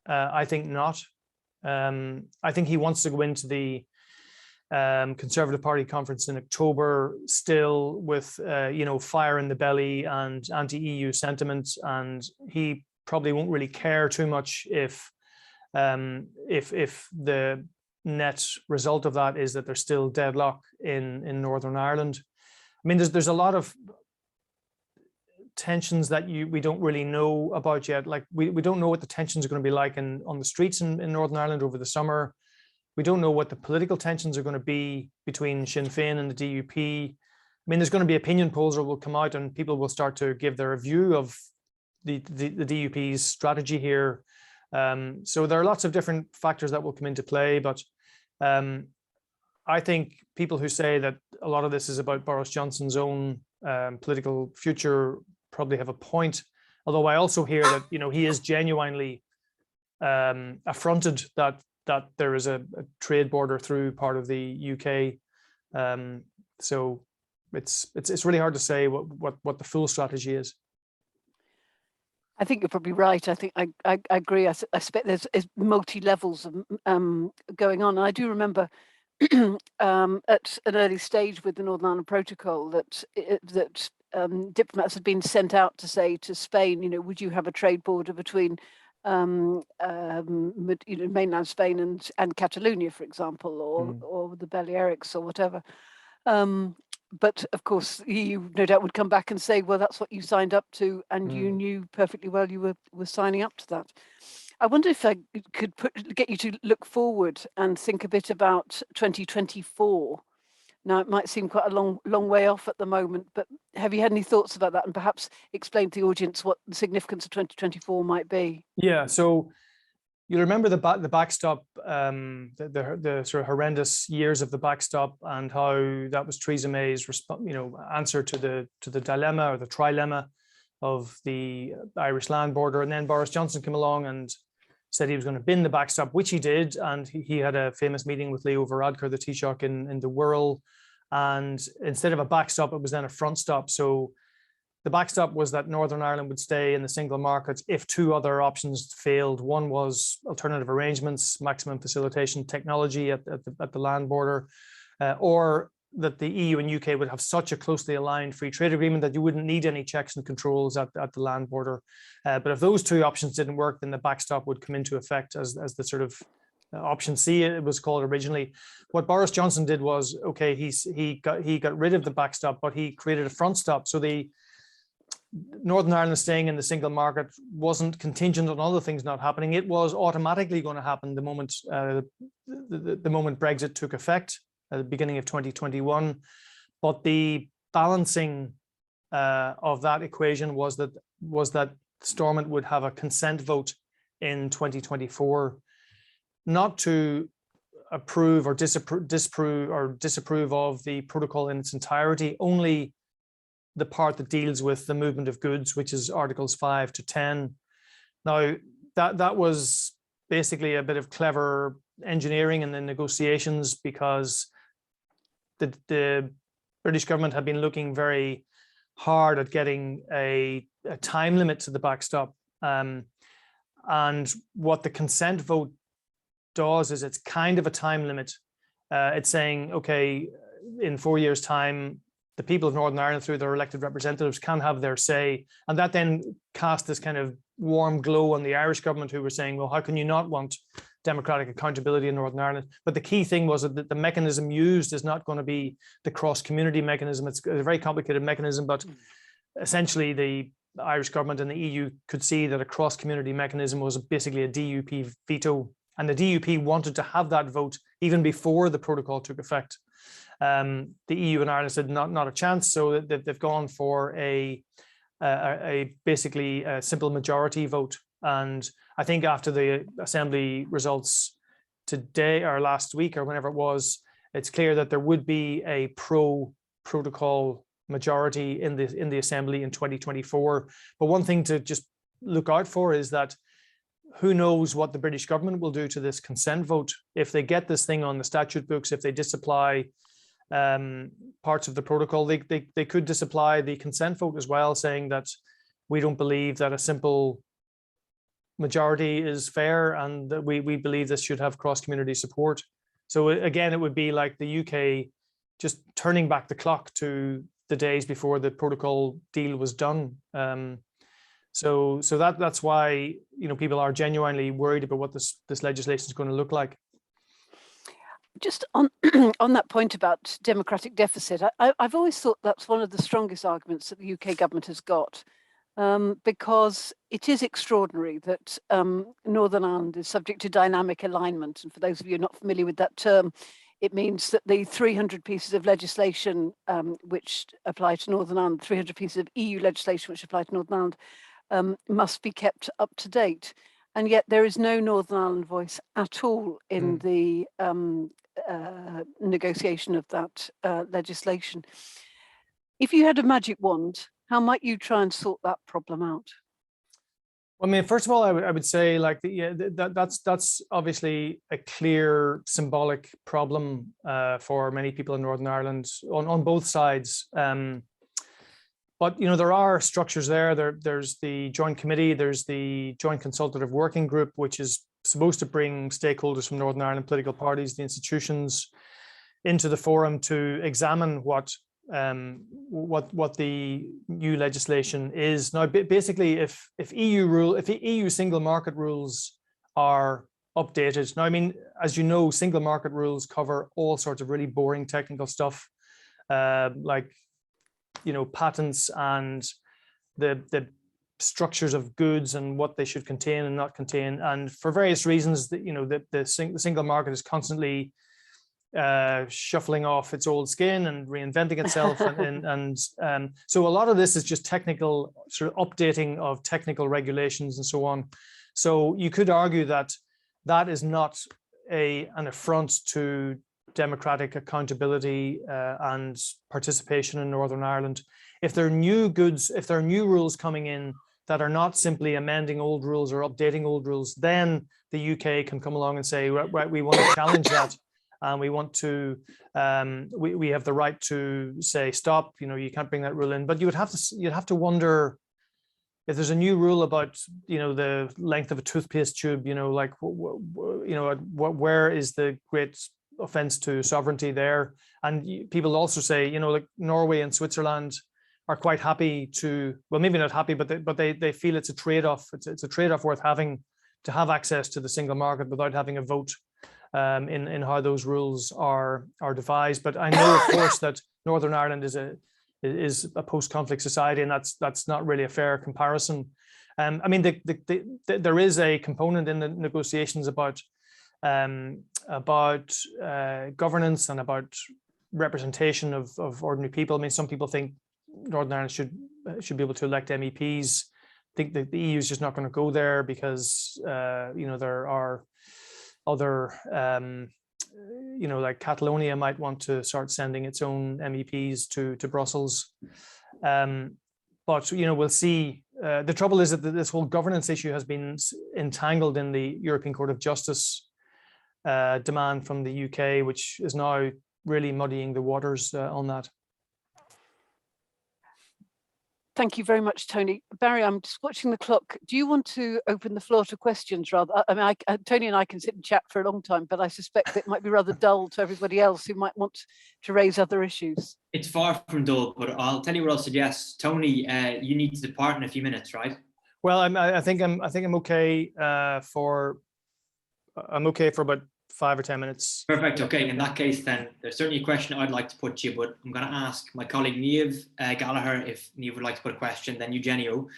I think not. I think he wants to go into the Conservative Party conference in October, still with fire in the belly and anti-EU sentiments, and he probably won't really care too much if the net result of that is that there's still deadlock in Northern Ireland. I mean, there's a lot of tensions that we don't really know about yet. Like we don't know what the tensions are going to be like on the streets in Northern Ireland over the summer. We don't know what the political tensions are going to be between Sinn Féin and the DUP. I mean, there's going to be opinion polls that will come out and people will start to give their view of the DUP's strategy here. So there are lots of different factors that will come into play, but I think people who say that a lot of this is about Boris Johnson's own political future probably have a point. Although I also hear that he is genuinely affronted that there is a trade border through part of the UK. So it's really hard to say what the full strategy is. I think you're probably right. I think I agree. I suspect there's multi levels of going on. And I do remember at an early stage with the Northern Ireland Protocol that diplomats had been sent out to say to Spain, would you have a trade border between mainland Spain and Catalonia, for example, or the Balearics or whatever. But of course, the EU no doubt would come back and say, well, that's what you signed up to, and you knew perfectly well you were signing up to that. I wonder if I could get you to look forward and think a bit about 2024. Now, it might seem quite a long way off at the moment, but have you had any thoughts about that, and perhaps explain to the audience what the significance of 2024 might be? Yeah, so you'll remember the backstop, the sort of horrendous years of the backstop, and how that was Theresa May's answer to the dilemma or the trilemma of the Irish land border. And then Boris Johnson came along and said he was going to bin the backstop, which he did, and he had a famous meeting with Leo Varadkar, the Taoiseach, in the Wirral, and instead of a backstop, it was then a front stop. So the backstop was that Northern Ireland would stay in the single market if two other options failed. One was alternative arrangements, maximum facilitation technology at the land border, or that the EU and UK would have such a closely aligned free trade agreement that you wouldn't need any checks and controls at the land border. But if those two options didn't work, then the backstop would come into effect as the sort of option C, it was called originally. What Boris Johnson did was, okay, he got rid of the backstop, but he created a front stop. So the Northern Ireland staying in the single market wasn't contingent on other things not happening. It was automatically going to happen the moment the moment Brexit took effect at the beginning of 2021. But the balancing of that equation was that Stormont would have a consent vote in 2024, not to approve or disapprove of the protocol in its entirety, only the part that deals with the movement of goods, which is Articles 5 to 10. Now, that was basically a bit of clever engineering in the negotiations, because the British government had been looking very hard at getting a time limit to the backstop. And what the consent vote does is it's kind of a time limit. It's saying, okay, in 4 years' time, the people of Northern Ireland, through their elected representatives, can have their say. And that then cast this kind of warm glow on the Irish government, who were saying, well, how can you not want democratic accountability in Northern Ireland? But the key thing was that the mechanism used is not going to be the cross-community mechanism. It's a very complicated mechanism, but essentially the Irish government and the EU could see that a cross-community mechanism was basically a DUP veto. And the DUP wanted to have that vote even before the protocol took effect. The EU and Ireland said not a chance, so they've gone for a basically a simple majority vote. And I think after the Assembly results today or last week or whenever it was, it's clear that there would be a pro-protocol majority in the Assembly in 2024. But one thing to just look out for is that who knows what the British government will do to this consent vote. If they get this thing on the statute books, if they disapply parts of the protocol, they could disapply the consent vote as well, saying that we don't believe that a simple majority is fair and that we believe this should have cross-community support. So again, it would be like the UK just turning back the clock to the days before the protocol deal was done. So that's why, you know, people are genuinely worried about what this legislation is going to look like. Just on on that point about democratic deficit, I've always thought that's one of the strongest arguments that the UK government has got, because it is extraordinary that Northern Ireland is subject to dynamic alignment. And for those of you not familiar with that term, it means that the 300 pieces of legislation which apply to Northern Ireland, 300 pieces of EU legislation which apply to Northern Ireland, must be kept up to date. And yet there is no Northern Ireland voice at all in the negotiation of that legislation. If you had a magic wand, how might you try and sort that problem out? Well, I mean, first of all, I would say, like, that's obviously a clear symbolic problem for many people in Northern Ireland on both sides. But, you know, there are structures there. There's the Joint Committee, there's the Joint Consultative Working Group, which is supposed to bring stakeholders from Northern Ireland, political parties, the institutions, into the forum to examine what the new legislation is. Now, basically, if EU single market rules are updated. Now, I mean, as you know, single market rules cover all sorts of really boring technical stuff, like, you know, patents and the structures of goods and what they should contain and not contain. And for various reasons, you know, the single market is constantly shuffling off its old skin and reinventing itself. So a lot of this is just technical sort of updating of technical regulations and so on. So you could argue that that is not an affront to democratic accountability and participation in Northern Ireland. If there are new goods, if there are new rules coming in that are not simply amending old rules or updating old rules, then the UK can come along and say, right, we want to challenge that. And we want to, we have the right to say, stop, you know, you can't bring that rule in. But you'd have to wonder if there's a new rule about, you know, the length of a toothpaste tube, you know, like, you know, where is the great offense to sovereignty there? And people also say, you know, like Norway and Switzerland are quite happy to, well, maybe not happy, but they feel it's a trade-off. It's a trade-off worth having, to have access to the single market without having a vote in how those rules are devised. But I know, of course, that Northern Ireland is a post-conflict society, and that's not really a fair comparison. I mean, there is a component in the negotiations about governance and about representation of ordinary people. I mean, some people think Northern Ireland should be able to elect MEPs. I think that the EU is just not going to go there because you know, there are other, you know, like Catalonia might want to start sending its own MEPs to Brussels. But, you know, we'll see. The trouble is that this whole governance issue has been entangled in the European Court of Justice demand from the UK, which is now really muddying the waters on that. Thank you very much, Tony. Barry, I'm just watching the clock. Do you want to open the floor to questions rather? I mean, Tony and I can sit and chat for a long time, but I suspect it might be rather dull to everybody else who might want to raise other issues. It's far from dull, but I'll tell you what I'll suggest. Tony, you need to depart in a few minutes, right? Well, I think I'm okay for about 5 or 10 minutes. Perfect. Okay. In that case, then there's certainly a question I'd like to put to you, but I'm going to ask my colleague Niamh Gallagher if Niamh would like to put a question, then Eugenio,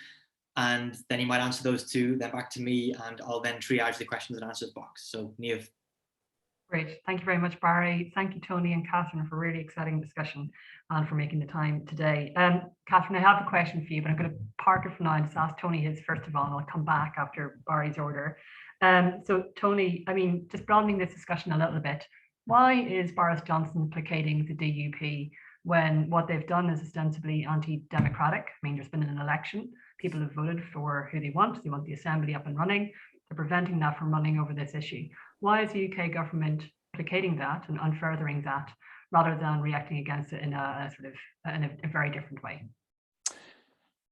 and then he might answer those two, then back to me, and I'll then triage the questions and answers box. So Niamh. Great. Thank you very much, Barry. Thank you, Tony and Catherine, for a really exciting discussion and for making the time today. Catherine, I have a question for you, but I'm going to park it for now and just ask Tony his first of all, and I'll come back after Barry's order. So Tony, I mean, just broadening this discussion a little bit, why is Boris Johnson placating the DUP when what they've done is ostensibly anti-democratic? I mean, there's been an election, people have voted for who they want the Assembly up and running, they're preventing that from running over this issue. Why is the UK government placating that and unfurthering that rather than reacting against it in a very different way?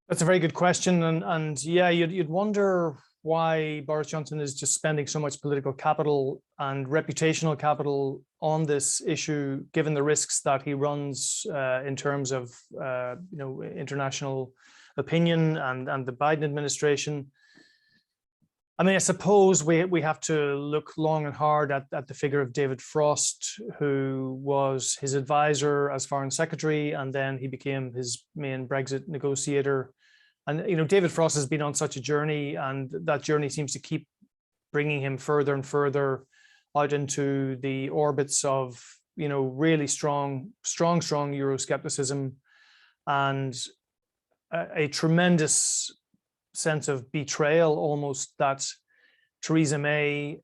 That's a very good question, and yeah, you'd wonder why Boris Johnson is just spending so much political capital and reputational capital on this issue, given the risks that he runs in terms of international opinion and the Biden administration. I mean, I suppose we have to look long and hard at the figure of David Frost, who was his advisor as Foreign Secretary, and then he became his main Brexit negotiator. And David Frost has been on such a journey, and that journey seems to keep bringing him further and further out into the orbits of really strong Euroscepticism, and a tremendous sense of betrayal almost that Theresa May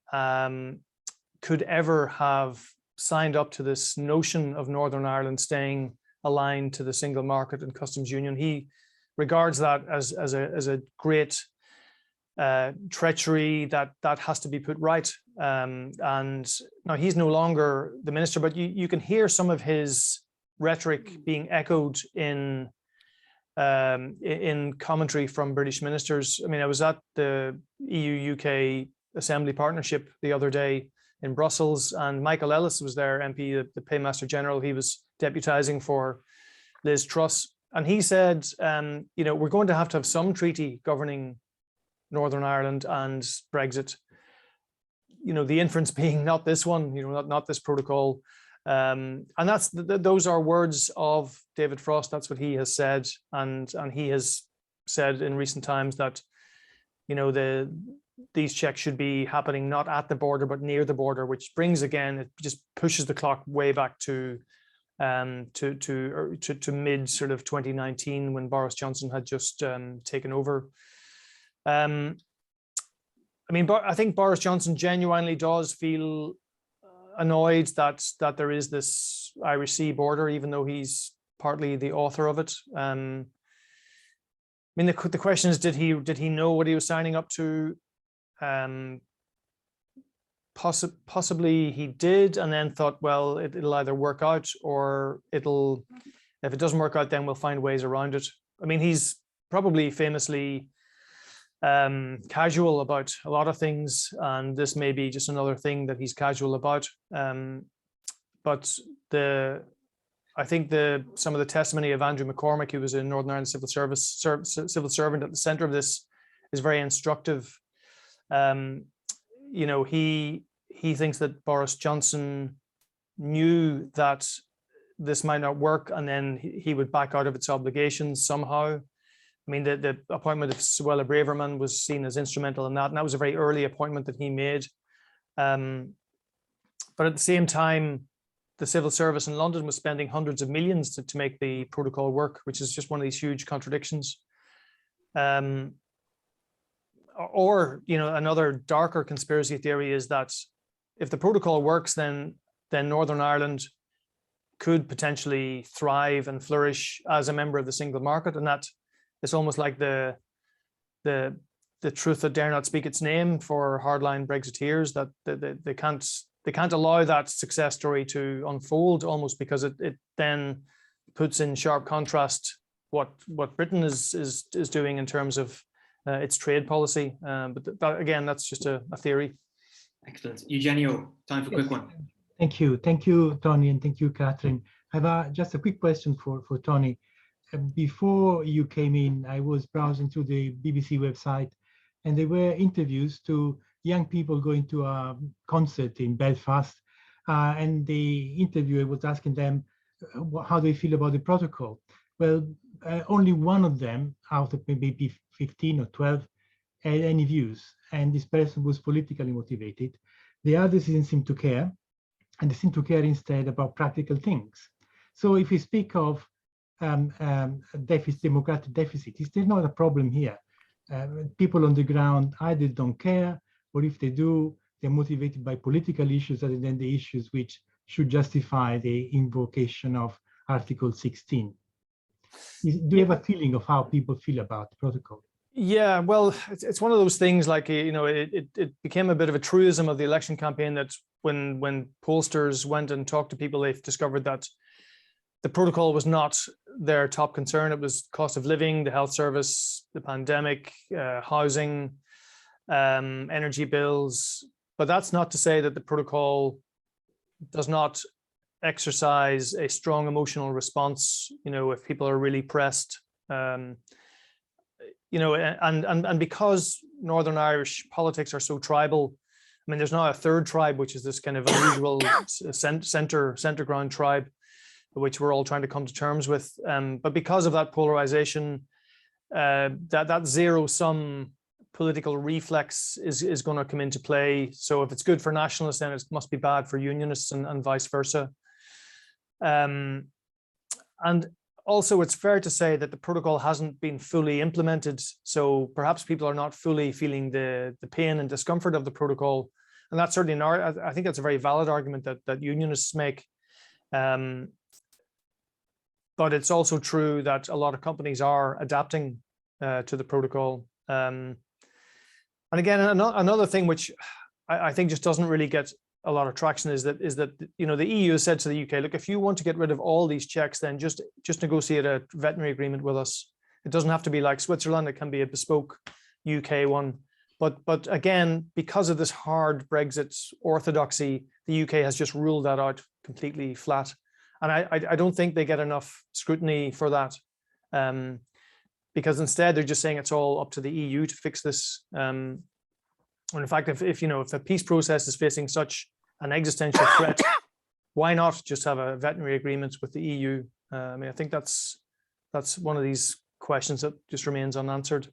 could ever have signed up to this notion of Northern Ireland staying aligned to the single market and customs union. He regards that as a great treachery that has to be put right. And now he's no longer the minister, but you can hear some of his rhetoric being echoed in commentary from British ministers. I mean, I was at the EU-UK Assembly Partnership the other day in Brussels, and Michael Ellis was there, MP, the Paymaster General. He was deputising for Liz Truss, and he said, we're going to have some treaty governing Northern Ireland and Brexit. The inference being not this one, not this protocol. And those are words of David Frost. That's what he has said, and he has said in recent times that these checks should be happening not at the border but near the border, which brings, again, it just pushes the clock way back to mid sort of 2019, when Boris Johnson had just taken over. I think Boris Johnson genuinely does feel annoyed that there is this Irish Sea border, even though he's partly the author of it. The question is, did he know what he was signing up to? Possibly he did, and then thought, well, it'll either work out, or if it doesn't work out, then we'll find ways around it. I mean, he's probably famously casual about a lot of things, and this may be just another thing that he's casual about. But I think some of the testimony of Andrew McCormick, who was a Northern Ireland civil servant at the centre of this, is very instructive. He thinks that Boris Johnson knew that this might not work, and then he would back out of its obligations somehow. I mean, the appointment of Suella Braverman was seen as instrumental in that, and that was a very early appointment that he made. But at the same time, the civil service in London was spending hundreds of millions to make the protocol work, which is just one of these huge contradictions. Another darker conspiracy theory is that if the protocol works, then Northern Ireland could potentially thrive and flourish as a member of the single market, and that it's almost like the truth that dare not speak its name for hardline Brexiteers, that they can't allow that success story to unfold, almost because it then puts in sharp contrast what Britain is doing in terms of its trade policy. But again, that's just a theory. Excellent. Eugenio, time for a quick one. Thank you, Tony, and thank you, Catherine. I have just a quick question for Tony. Before you came in, I was browsing through the BBC website, and there were interviews to young people going to a concert in Belfast, and the interviewer was asking them how they feel about the protocol. Well, only one of them out of maybe 15 or 12 had any views, and this person was politically motivated. The others didn't seem to care, and they seem to care instead about practical things. So if we speak of democratic deficit, is there not a problem here? People on the ground either don't care, or if they do, they're motivated by political issues other than the issues which should justify the invocation of Article 16. Do you have a feeling of how people feel about the protocol? Yeah, well, it's one of those things, like, it became a bit of a truism of the election campaign that when pollsters went and talked to people, they've discovered that the protocol was not their top concern. It was cost of living, the health service, the pandemic, housing. energy bills. But that's not to say that the protocol does not exercise a strong emotional response, if people are really pressed. And because Northern Irish politics are so tribal, I mean, there's now a third tribe, which is this kind of unusual center ground tribe, which we're all trying to come to terms with. But because of that polarization, that zero-sum political reflex is going to come into play. So if it's good for nationalists, then it must be bad for unionists, and vice versa. And also, it's fair to say that the protocol hasn't been fully implemented. So perhaps people are not fully feeling the pain and discomfort of the protocol. And that's certainly I think that's a very valid argument that unionists make. But it's also true that a lot of companies are adapting to the protocol. And again, another thing which I think just doesn't really get a lot of traction is that the EU has said to the UK, look, if you want to get rid of all these checks, then just negotiate a veterinary agreement with us. It doesn't have to be like Switzerland. It can be a bespoke UK one. But again, because of this hard Brexit orthodoxy, the UK has just ruled that out completely flat. And I don't think they get enough scrutiny for that, because instead they're just saying it's all up to the EU to fix this. And in fact, if the peace process is facing such an existential threat, why not just have a veterinary agreement with the EU? I mean, I think that's one of these questions that just remains unanswered. Do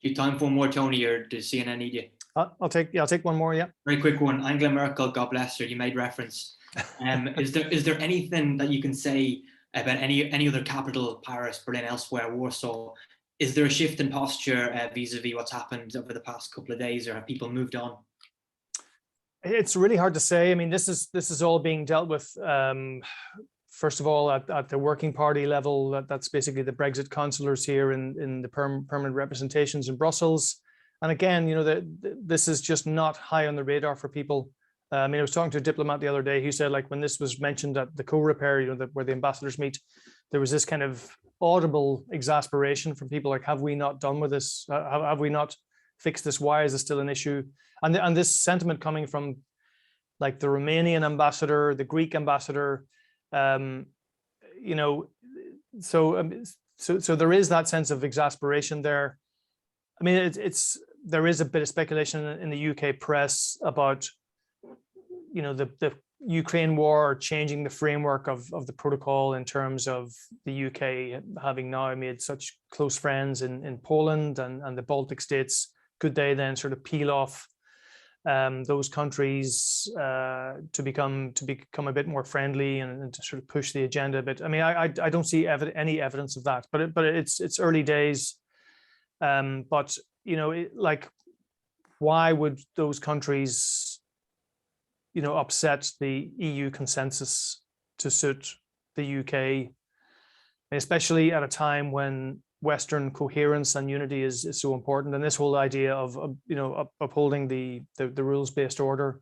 you have time for one more, Tony, or does CNN need you? I'll take one more. Yeah. Very quick one. Angela Merkel, God bless her. You made reference. Is there anything that you can say about any other capital, Paris, Berlin, elsewhere, Warsaw? Is there a shift in posture vis-a-vis what's happened over the past couple of days, or have people moved on? It's really hard to say. I mean, this is all being dealt with. First of all, at the working party level, that's basically the Brexit councillors here in the permanent representations in Brussels. And again, this is just not high on the radar for people. I mean, I was talking to a diplomat the other day who said, like, when this was mentioned at the co-repair, where the ambassadors meet, there was this kind of audible exasperation from people, like, have we not done with this? Have we not fixed this? Why is it still an issue? And this sentiment coming from, like, the Romanian ambassador, the Greek ambassador, so there is that sense of exasperation there. I mean, there is a bit of speculation in the UK press about, the Ukraine war changing the framework of the protocol in terms of the UK having now made such close friends in Poland and the Baltic states. Could they then sort of peel off those countries to become a bit more friendly and to sort of push the agenda a bit? I mean, I don't see any evidence of that, but it's early days. But why would those countries upset the EU consensus to suit the UK, especially at a time when Western coherence and unity is so important, and this whole idea of upholding the rules-based order.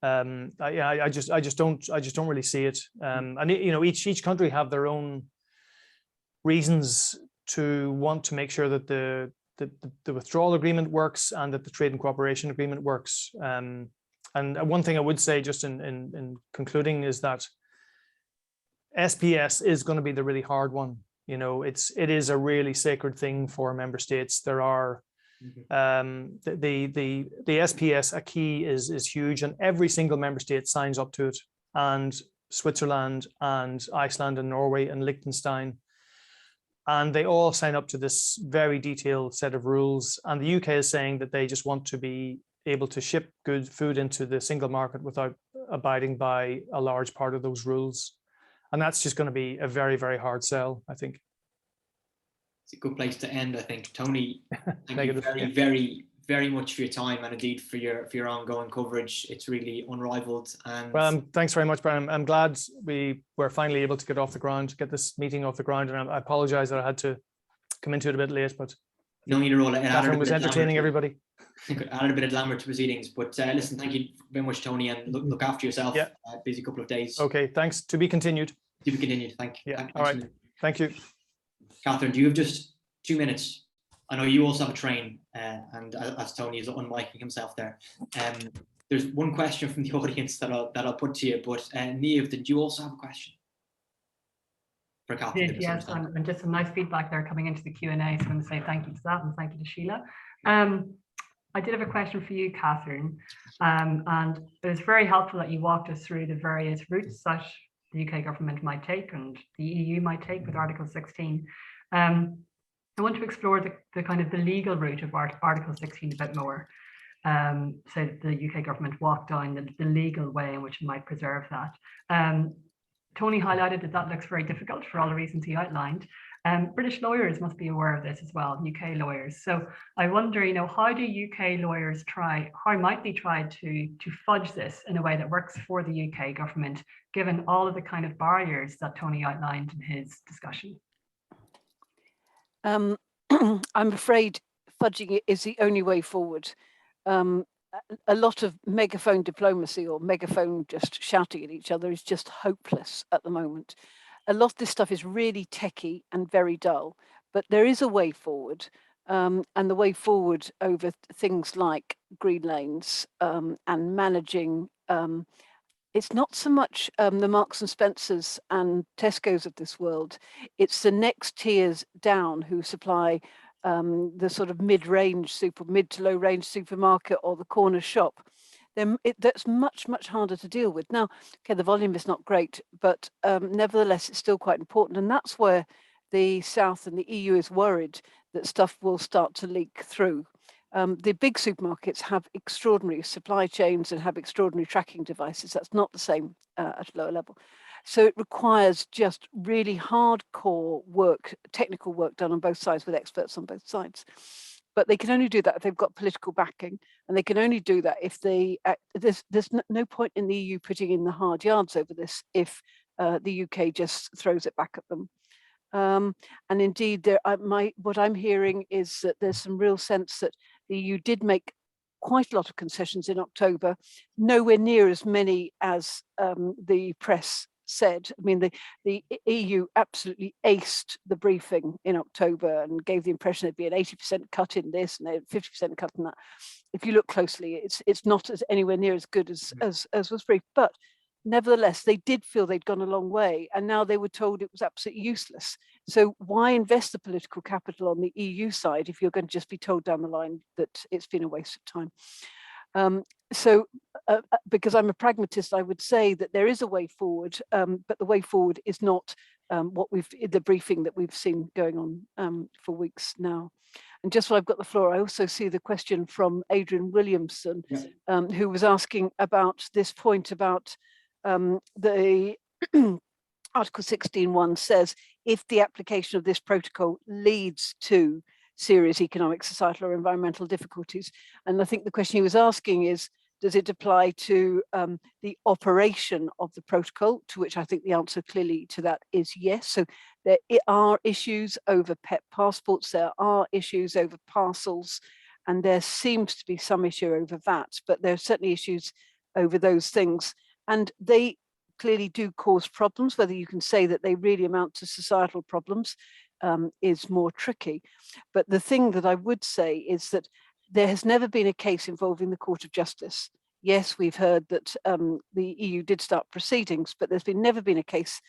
I just don't really see it. And each country have their own reasons to want to make sure that the withdrawal agreement works and that the trade and cooperation agreement works. And one thing I would say, just in concluding, is that SPS is going to be the really hard one. It is a really sacred thing for member states. There are the SPS acquis is huge, and every single member state signs up to it, and Switzerland and Iceland and Norway and Liechtenstein, and they all sign up to this very detailed set of rules. And the UK is saying that they just want to be able to ship good food into the single market without abiding by a large part of those rules. And that's just going to be a very, very hard sell, I think. It's a good place to end, I think. Tony, thank you very, very, very much for your time, and indeed for your ongoing coverage. It's really unrivaled. And well, thanks very much, Brian. I'm glad we were finally able to get this meeting off the ground. And I apologize that I had to come into it a bit late, but no need at all. Catherine was entertaining everybody. Added a bit of glamour to proceedings, but listen, thank you very much, Tony, and look after yourself. Yeah. Busy couple of days. Okay, thanks. To be continued. To be continued. Thank you. Yeah. All right. Thank you. Catherine, do you have just 2 minutes? I know you also have a train, and as Tony is unmiking himself there, there's one question from the audience that I'll put to you. But Niamh, did you also have a question for Catherine? Yes, and just some nice feedback there coming into the Q&A. So I'm going to say thank you to that, and thank you to Sheila. I did have a question for you, Catherine, and it was very helpful that you walked us through the various routes that the UK government might take and the EU might take with Article 16. I want to explore the kind of the legal route of Article 16 a bit more. So the UK government walked down the legal way in which it might preserve that. Tony highlighted that looks very difficult for all the reasons he outlined. British lawyers must be aware of this as well, UK lawyers. So I wonder, how do UK lawyers how might they try to fudge this in a way that works for the UK government, given all of the kind of barriers that Tony outlined in his discussion? I'm afraid fudging it is the only way forward. A lot of megaphone diplomacy or megaphone just shouting at each other is just hopeless at the moment. A lot of this stuff is really techie and very dull, but there is a way forward. And the way forward over things like green lanes and managing, it's not so much the Marks and Spencers and Tesco's of this world, it's the next tiers down who supply the sort of mid to low range supermarket or the corner shop. That's much harder to deal with. Now, okay, the volume is not great, but nevertheless, it's still quite important. And that's where the South and the EU is worried that stuff will start to leak through. The big supermarkets have extraordinary supply chains and have extraordinary tracking devices. That's not the same at a lower level. So it requires just really hardcore work, technical work done on both sides with experts on both sides. But they can only do that if they've got political backing, and they can only do that if there's no point in the EU putting in the hard yards over this if the UK just throws it back at them. And indeed, what I'm hearing is that there's some real sense that the EU did make quite a lot of concessions in October, nowhere near as many as the press said. I mean, the EU absolutely aced the briefing in October and gave the impression there'd be an 80% cut in this and a 50% cut in that. If you look closely, it's not anywhere near as good as was briefed. But nevertheless, they did feel they'd gone a long way, and now they were told it was absolutely useless. So why invest the political capital on the EU side if you're going to just be told down the line that it's been a waste of time? Because I'm a pragmatist, I would say that there is a way forward, but the way forward is not the briefing that we've seen going on for weeks now. And just while I've got the floor, I also see the question from Adrian Williamson, who was asking about this point about the Article 16.1 says, if the application of this protocol leads to serious economic, societal or environmental difficulties. And I think the question he was asking is, does it apply to the operation of the protocol? To which I think the answer clearly to that is yes. So there are issues over pet passports, there are issues over parcels, and there seems to be some issue over that, but there are certainly issues over those things. And they clearly do cause problems. Whether you can say that they really amount to societal problems is more tricky. But the thing that I would say is that there has never been a case involving the Court of Justice. Yes, we've heard that the EU did start proceedings, but there's never been a case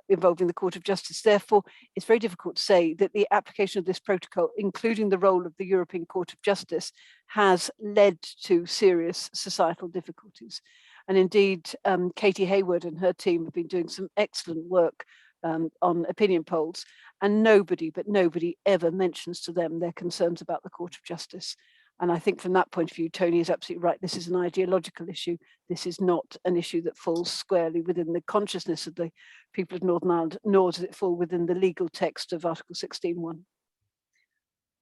involving the Court of Justice. Therefore, it's very difficult to say that the application of this protocol, including the role of the European Court of Justice, has led to serious societal difficulties. And indeed, Katie Hayward and her team have been doing some excellent work on opinion polls, and nobody ever mentions to them their concerns about the Court of Justice. And I think from that point of view, Tony is absolutely right. This is an ideological issue. This is not an issue that falls squarely within the consciousness of the people of Northern Ireland, nor does it fall within the legal text of Article 16.1.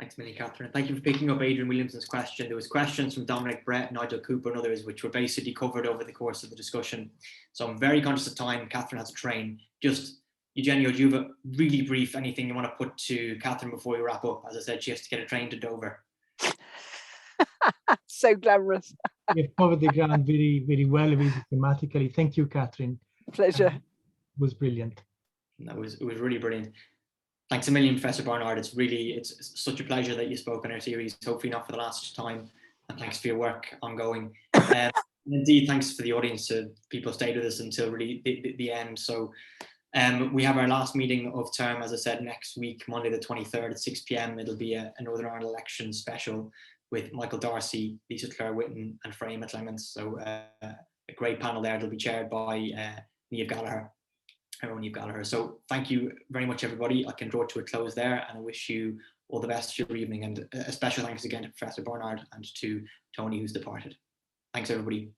Thanks, Millie, Catherine. Thank you for picking up Adrian Williamson's question. There was questions from Dominic Brett, Nigel Cooper and others, which were basically covered over the course of the discussion. So I'm very conscious of time. Catherine has a train. Just, Eugenio, do you have a really brief anything you want to put to Catherine before we wrap up? As I said, she has to get a train to Dover. So glamorous. You've covered the ground very well, very systematically. Thank you, Catherine. Pleasure. It was brilliant. It was really brilliant. Thanks a million, Professor Barnard. It's such a pleasure that you spoke on our series, hopefully not for the last time. And thanks for your work ongoing. Indeed, thanks for the audience, people stayed with us until really the end. So we have our last meeting of term, as I said, next week, Monday the 23rd at 6 p.m. It'll be a Northern Ireland election special with Michael Darcy, Lisa Clare Whitten and Freya Clements. So a great panel there. It'll be chaired by Niamh Gallagher. So thank you very much, everybody. I can draw to a close there, and I wish you all the best for your evening. And a special thanks again to Professor Barnard and to Tony, who's departed. Thanks, everybody.